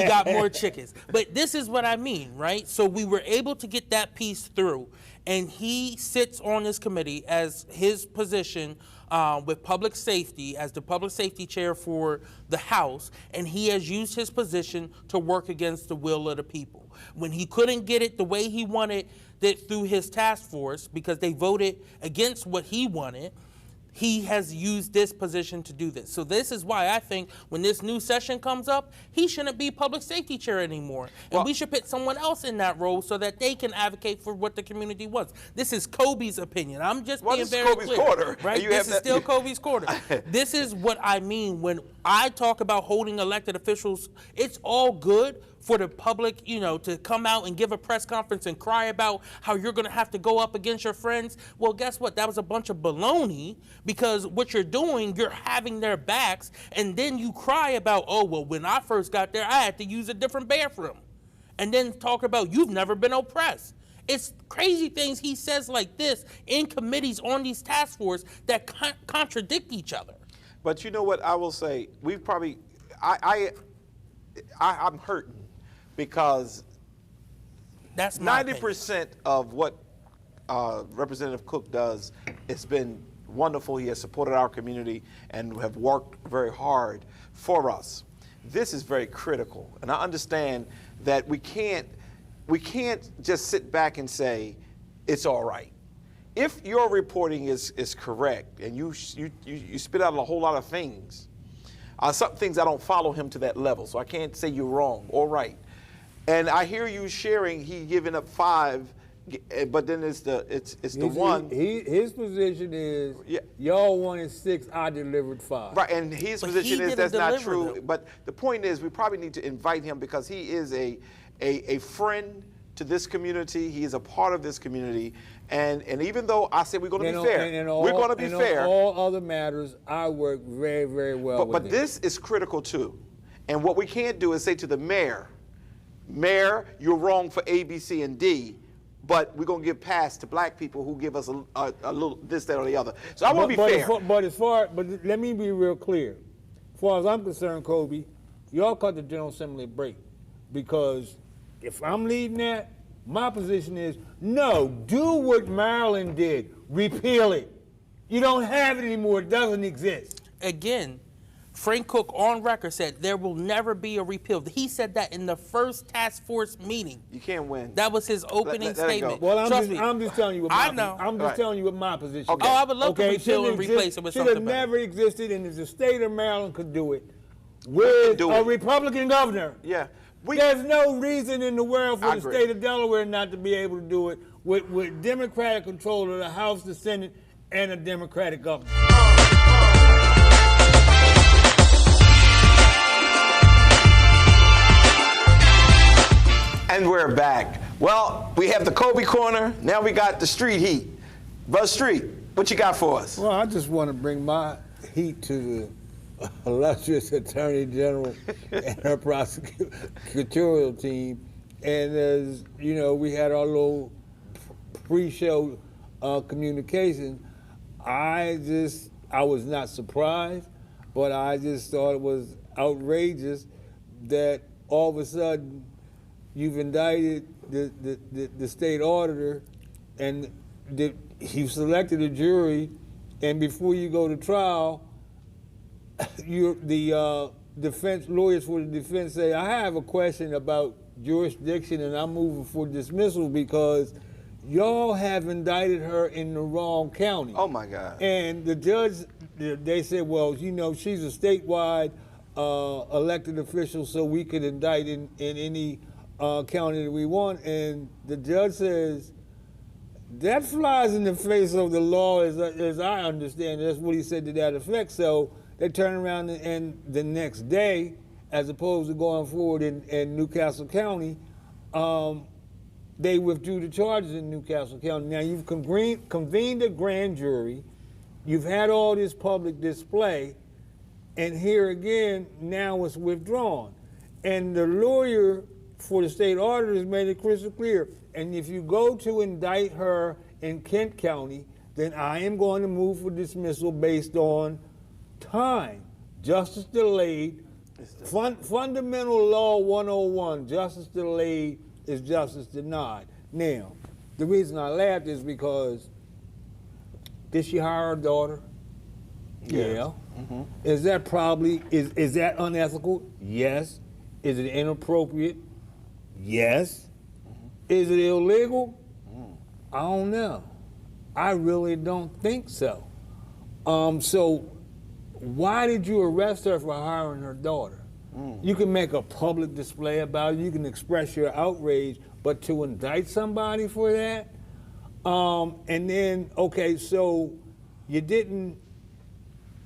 [SPEAKER 2] got more chickens. But this is what I mean, right? So we were able to get that piece through. And he sits on this committee as his position with public safety, as the public safety chair for the House, and he has used his position to work against the will of the people. When he couldn't get it the way he wanted it through his task force, because they voted against what he wanted, he has used this position to do this. So this is why I think when this new session comes up, he shouldn't be public safety chair anymore. And we should put someone else in that role so that they can advocate for what the community wants. This is Kobe's opinion. I'm just being very
[SPEAKER 1] Kobe's
[SPEAKER 2] clear.
[SPEAKER 1] quarter.
[SPEAKER 2] Right?
[SPEAKER 1] You
[SPEAKER 2] This
[SPEAKER 1] have
[SPEAKER 2] is
[SPEAKER 1] that-
[SPEAKER 2] still Kobe's quarter. This is what I mean when I talk about holding elected officials. It's all good for the public, to come out and give a press conference and cry about how you're going to have to go up against your friends. Well, guess what? That was a bunch of baloney, because what you're doing, you're having their backs, and then you cry about, oh, well, when I first got there, I had to use a different bathroom. And then talk about you've never been oppressed. It's crazy things he says like this in committees on these task force that contradict each other.
[SPEAKER 1] But you know what I will say? We've probably, I'm hurting because
[SPEAKER 2] That's my opinion.
[SPEAKER 1] 90% of what Representative Cook does has been wonderful. He has supported our community and have worked very hard for us. This is very critical, and I understand that we can't just sit back and say it's all right. If your reporting is correct and you spit out a whole lot of things, some things I don't follow him to that level, so I can't say you're wrong or right. And I hear you sharing he giving up 5, but then it's the one.
[SPEAKER 3] His position is, y'all wanted 6, I delivered 5.
[SPEAKER 1] Right, and his
[SPEAKER 2] But
[SPEAKER 1] position
[SPEAKER 2] he
[SPEAKER 1] is
[SPEAKER 2] didn't
[SPEAKER 1] that's not
[SPEAKER 2] deliver
[SPEAKER 1] true.
[SPEAKER 2] them.
[SPEAKER 1] But the point is, we probably need to invite him because he is a friend to this community. He is a part of this community, and even though I said we're going to be fair, we're going to be fair.
[SPEAKER 3] On all other matters, I work very, very well with
[SPEAKER 1] But
[SPEAKER 3] him.
[SPEAKER 1] this is critical too, And what we can't do is say to the mayor, Mayor, you're wrong for A, B, C, and D, but we're going to give pass to black people who give us a little this, that, or the other. So I want to be fair.
[SPEAKER 3] But let me be real clear. As far as I'm concerned, Kobe, y'all cut the General Assembly a break, because if I'm leading that, my position is no, do what Maryland did, repeal it. You don't have it anymore, it doesn't exist.
[SPEAKER 2] Again, Frank Cook on record said there will never be a repeal. He said that in the first task force meeting.
[SPEAKER 1] You can't win.
[SPEAKER 2] That was his opening
[SPEAKER 1] let it go.
[SPEAKER 2] statement.
[SPEAKER 3] Well,
[SPEAKER 2] Trust me,
[SPEAKER 3] I'm just telling you what
[SPEAKER 2] I
[SPEAKER 3] my,
[SPEAKER 2] know.
[SPEAKER 3] I'm just telling you what my position
[SPEAKER 1] Okay.
[SPEAKER 3] is.
[SPEAKER 2] Oh, I would love to repeal and replace it with
[SPEAKER 3] Should
[SPEAKER 2] something
[SPEAKER 3] have
[SPEAKER 2] better.
[SPEAKER 3] never existed, and if the state of Maryland could do it with
[SPEAKER 1] do
[SPEAKER 3] a
[SPEAKER 1] it.
[SPEAKER 3] Republican governor.
[SPEAKER 1] Yeah.
[SPEAKER 3] There's no reason in the world for
[SPEAKER 1] I
[SPEAKER 3] the
[SPEAKER 1] agree.
[SPEAKER 3] state of Delaware not to be able to do it with Democratic control of the House, the Senate, and a Democratic governor.
[SPEAKER 1] And we're back. Well, we have the Kobe Corner. Now we got the street heat. Buzz Street, what you got for us?
[SPEAKER 3] Well, I just want to bring my heat to the illustrious Attorney General and her prosecutorial team. And as you know, we had our little pre-show communication. I was not surprised, but I just thought it was outrageous that all of a sudden you've indicted the state auditor, and you've selected a jury, and before you go to trial, the defense lawyers for the defense say, I have a question about jurisdiction, and I'm moving for dismissal because y'all have indicted her in the wrong county.
[SPEAKER 1] Oh my God.
[SPEAKER 3] And the judge, they said, well, you know, she's a statewide elected official, so we could indict in any county that we want. And the judge says, that flies in the face of the law as I understand it. That's what he said to that effect. So they turn around and the next day, as opposed to going forward in Newcastle County, they withdrew the charges in Newcastle County. Now you've convened a grand jury, you've had all this public display, and here again, now it's withdrawn. And the lawyer for the state auditor has made it crystal clear. And if you go to indict her in Kent County, then I am going to move for dismissal based on time. Justice delayed. Fundamental law 101, justice delayed is justice denied. Now, the reason I laughed is because did she hire her daughter? Yeah. Mm-hmm. Is that probably, is that unethical? Yes. Is it inappropriate? Yes. Mm-hmm. Is it illegal? I don't know. I really don't think so. So why did you arrest her for hiring her daughter? You can make a public display about it, you can express your outrage, but to indict somebody for that? And then, okay, so you didn't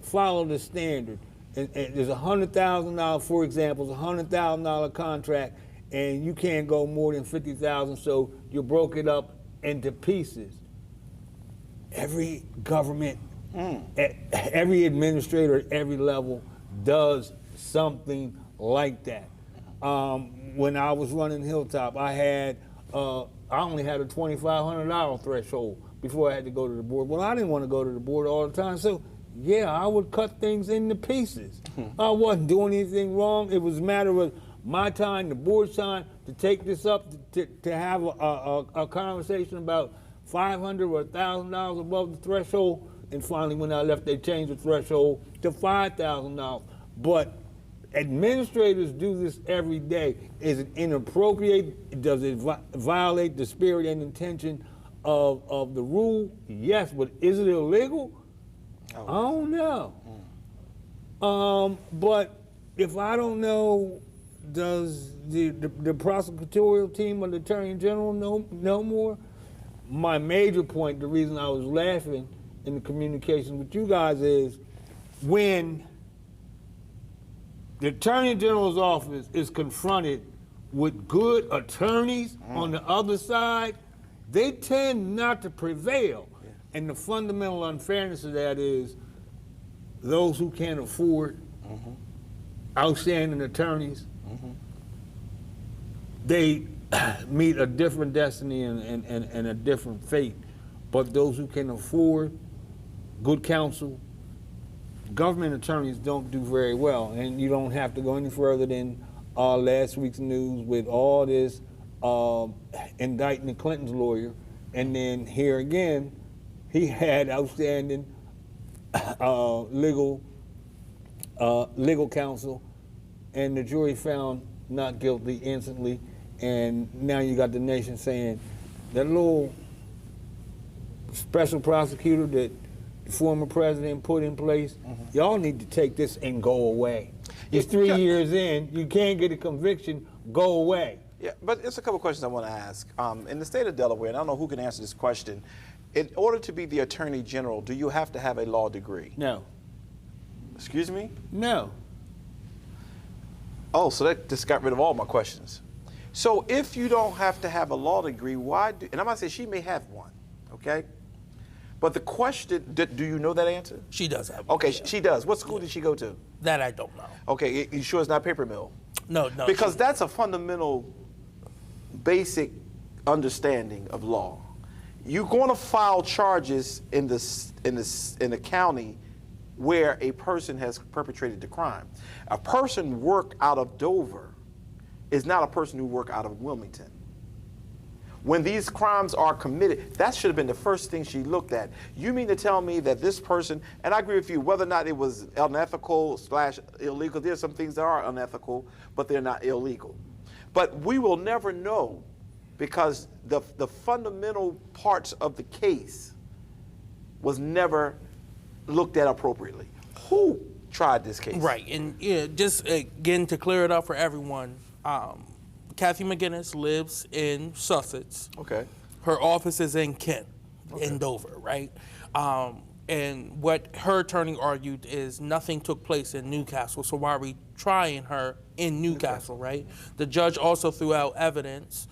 [SPEAKER 3] follow the standard. And there's $100,000, for example, it's a $100,000 contract, and you can't go more than $50,000, so you broke it up into pieces. Every government, every administrator at every level does something like that. When I was running Hilltop, I only had a $2,500 threshold before I had to go to the board. Well, I didn't want to go to the board all the time, so yeah, I would cut things into pieces. I wasn't doing anything wrong. It was a matter of my time, the board's time, to take this up, to have a conversation about $500 or $1,000 above the threshold. And finally, when I left, they changed the threshold to $5,000. But administrators do this every day. Is it inappropriate? Does it violate the spirit and intention of the rule? Yes, but is it illegal? I don't know. But if I don't know, does the prosecutorial team or the Attorney General know more? My major point, the reason I was laughing in the communication with you guys is when the Attorney General's office is confronted with good attorneys on the other side, they tend not to prevail. Yeah. And the fundamental unfairness of that is those who can't afford outstanding attorneys, they meet a different destiny and a different fate. But those who can afford good counsel, government attorneys don't do very well. And you don't have to go any further than last week's news with all this indicting the Clinton's lawyer. And then here again, he had outstanding legal counsel, and the jury found not guilty instantly. And now you got the nation saying that little special prosecutor that the former president put in place, y'all need to take this and go away. It's 3 years in, you can't get a conviction, go away.
[SPEAKER 1] Yeah, but it's a couple questions I want to ask. In the state of Delaware, and I don't know who can answer this question, in order to be the Attorney General, do you have to have a law degree?
[SPEAKER 3] No. Excuse
[SPEAKER 1] me?
[SPEAKER 3] No.
[SPEAKER 1] Oh, so that just got rid of all my questions. So if you don't have to have a law degree, why do, and I'm going to say she may have one, okay? But the question, do you know that answer?
[SPEAKER 2] She does have one.
[SPEAKER 1] Okay, she does. What school did she go to?
[SPEAKER 2] That I don't know.
[SPEAKER 1] Okay, you sure it's not paper mill?
[SPEAKER 2] No.
[SPEAKER 1] Because that's a fundamental, basic understanding of law. You're going to file charges in the county where a person has perpetrated the crime. A person work out of Dover is not a person who work out of Wilmington. When these crimes are committed, that should have been the first thing she looked at. You mean to tell me that this person, and I agree with you, whether or not it was unethical/illegal, there's some things that are unethical, but they're not illegal. But we will never know because the fundamental parts of the case was never looked at appropriately. Who tried this case?
[SPEAKER 2] Right, and just again to clear it up for everyone, Kathy McGinnis lives in Sussex.
[SPEAKER 1] Okay.
[SPEAKER 2] Her office is in Kent, in Dover, right? And what her attorney argued is nothing took place in Newcastle, so why are we trying her in Newcastle, right? The judge also threw out evidence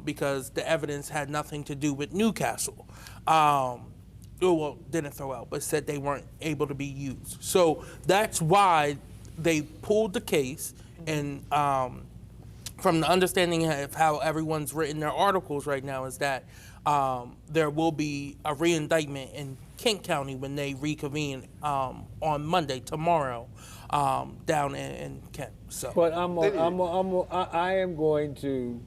[SPEAKER 2] because the evidence had nothing to do with Newcastle. Well, didn't throw out, but said they weren't able to be used. So that's why they pulled the case, and from the understanding of how everyone's written their articles right now is that there will be a re-indictment in Kent County when they reconvene on Monday, tomorrow, down in Kent. So,
[SPEAKER 3] but I am going to,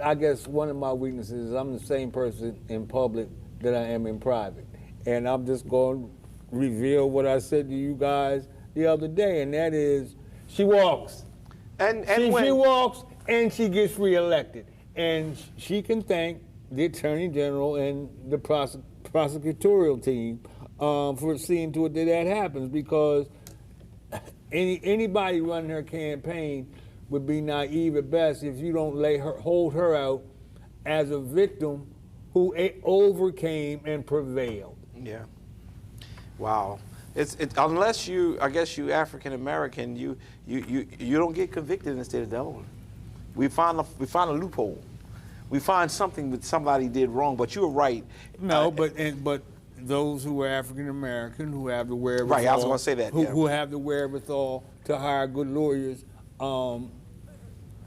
[SPEAKER 3] I guess one of my weaknesses is I'm the same person in public that I am in private. And I'm just going to reveal what I said to you guys the other day, and that is she walks. She walks and she gets reelected. And she can thank the Attorney General and the prosecutorial team for seeing to it that happens, because anybody running her campaign would be naive at best if you don't hold her out as a victim who overcame and prevailed.
[SPEAKER 1] Yeah. Wow. It's unless I guess you African American, you don't get convicted in the state of Delaware. We find a loophole. We find something that somebody did wrong. But you're right.
[SPEAKER 3] No, but those who are African American who have the wherewithal.
[SPEAKER 1] Right. I was going to say that.
[SPEAKER 3] Who have the wherewithal to hire good lawyers.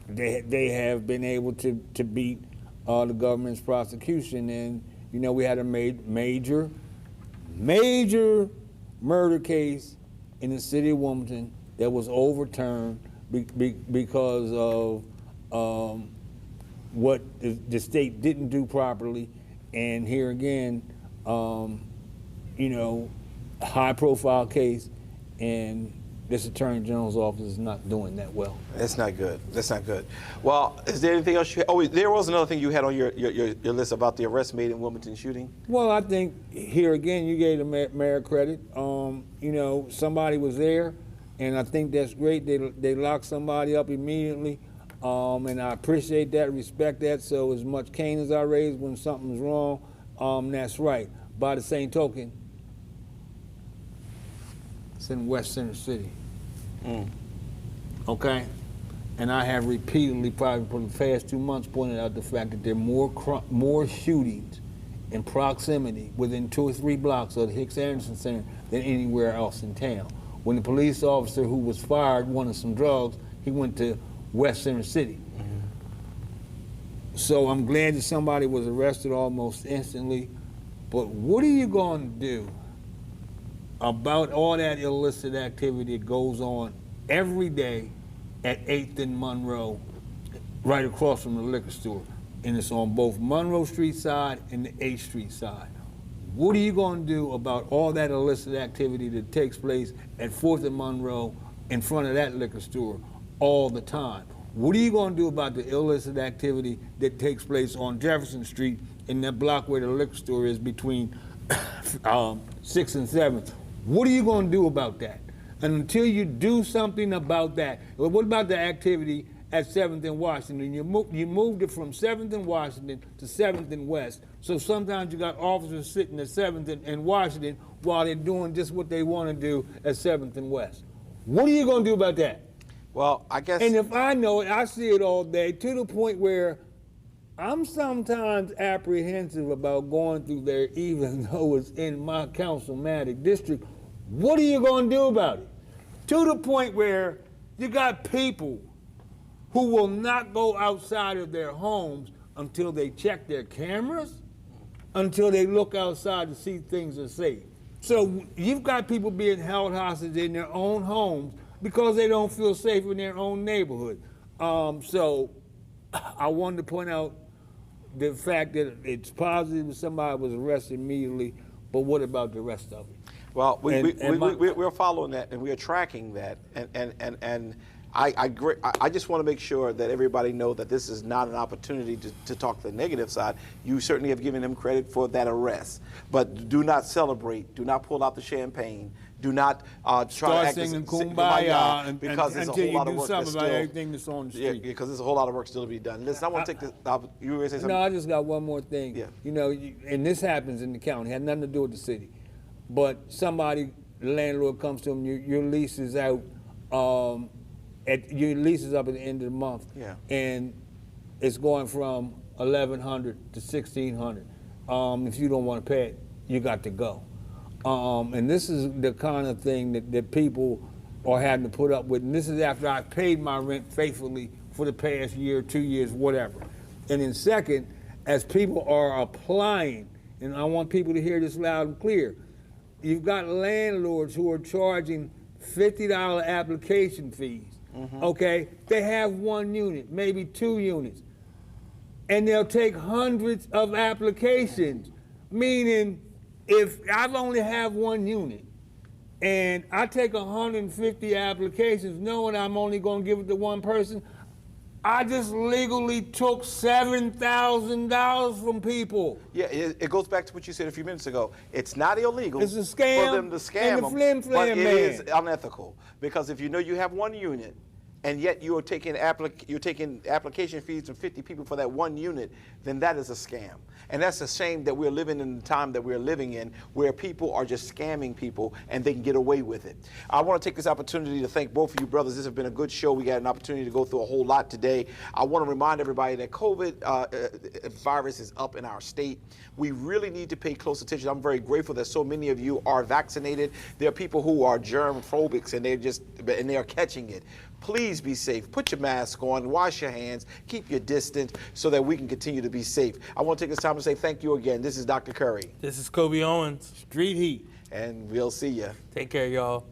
[SPEAKER 3] They have been able to beat the government's prosecution, and we had a major murder case in the city of Wilmington that was overturned because of what the state didn't do properly. And here again, high-profile case, and this Attorney General's office is not doing that well.
[SPEAKER 1] That's not good. That's not good. Well, is there anything else there was another thing you had on your list about the arrest made in Wilmington shooting?
[SPEAKER 3] Well, I think here again, you gave the mayor credit. Somebody was there, and I think that's great. They locked somebody up immediately, and I appreciate that, respect that. So as much cane as I raise when something's wrong, that's right. By the same token, it's in West Center City. Okay? And I have repeatedly, probably for the past 2 months, pointed out the fact that there are more shootings in proximity within 2 or 3 blocks of the Hicks Anderson Center than anywhere else in town. When the police officer who was fired wanted some drugs, he went to West Center City. So I'm glad that somebody was arrested almost instantly. But what are you going to do about all that illicit activity that goes on every day at 8th and Monroe, right across from the liquor store? And it's on both Monroe Street side and the 8th Street side. What are you going to do about all that illicit activity that takes place at 4th and Monroe in front of that liquor store all the time? What are you going to do about the illicit activity that takes place on Jefferson Street in that block where the liquor store is between 6th and 7th? What are you going to do about that? And until you do something about that, well, what about the activity at 7th and Washington? You moved it from 7th and Washington to 7th and West. So sometimes you got officers sitting at 7th and Washington while they're doing just what they want to do at 7th and West. What are you going to do about that?
[SPEAKER 1] Well, I guess.
[SPEAKER 3] And if I know it, I see it all day, to the point where I'm sometimes apprehensive about going through there, even though it's in my councilmatic district. What are you going to do about it? To the point where you got people who will not go outside of their homes until they check their cameras, until they look outside to see things are safe. So you've got people being held hostage in their own homes because they don't feel safe in their own neighborhood. So I wanted to point out the fact that it's positive that somebody was arrested immediately, but what about the rest of it?
[SPEAKER 1] Well, we're following that and we're tracking that, and I just want to make sure that everybody know that this is not an opportunity to talk the negative side. You certainly have given them credit for that arrest, but do not celebrate. Do not pull out the champagne. Do not try to act
[SPEAKER 3] singing Kumbaya
[SPEAKER 1] because there's a
[SPEAKER 3] until
[SPEAKER 1] whole lot of
[SPEAKER 3] you do
[SPEAKER 1] work
[SPEAKER 3] something
[SPEAKER 1] that's
[SPEAKER 3] about
[SPEAKER 1] still,
[SPEAKER 3] everything that's on the street.
[SPEAKER 1] Yeah, because there's a whole lot of work still to be done. Listen, I want to take this. You were going to say something?
[SPEAKER 3] No, I just got one more thing.
[SPEAKER 1] Yeah.
[SPEAKER 3] You know, and this happens in the county. It had nothing to do with the city. But somebody, the landlord comes to them, your lease is out, your lease is up at the end of the month.
[SPEAKER 1] Yeah.
[SPEAKER 3] And it's going from $1,100 to $1,600. If you don't want to pay it, you got to go. And this is the kind of thing that people are having to put up with. And this is after I've paid my rent faithfully for the past year, 2 years, whatever. And then second, as people are applying, and I want people to hear this loud and clear, you've got landlords who are charging $50 application fees, okay? They have 1 unit, maybe 2 units, and they'll take hundreds of applications, meaning if I've only have 1 unit and I take 150 applications knowing I'm only gonna give it to one person, I just legally took $7,000 from people.
[SPEAKER 1] Yeah, it goes back to what you said a few minutes ago. It's not illegal
[SPEAKER 3] It's a scam
[SPEAKER 1] for them to scam
[SPEAKER 3] and the
[SPEAKER 1] them,
[SPEAKER 3] flim-flam
[SPEAKER 1] but it
[SPEAKER 3] man.
[SPEAKER 1] is unethical because if you know you have 1 unit and yet you're taking application fees from 50 people for that 1 unit, then that is a scam. And that's a shame that we're living in the time that we're living in where people are just scamming people and they can get away with it. I want to take this opportunity to thank both of you brothers. This has been a good show. We got an opportunity to go through a whole lot today. I want to remind everybody that COVID virus is up in our state. We really need to pay close attention. I'm very grateful that so many of you are vaccinated. There are people who are germ phobics and they are catching it. Please be safe. Put your mask on, wash your hands, keep your distance so that we can continue to be safe. I want to take this time to say thank you again. This is Dr. Curry.
[SPEAKER 2] This is Kobe Owens.
[SPEAKER 3] Street heat.
[SPEAKER 1] And we'll see you.
[SPEAKER 2] Take care, y'all.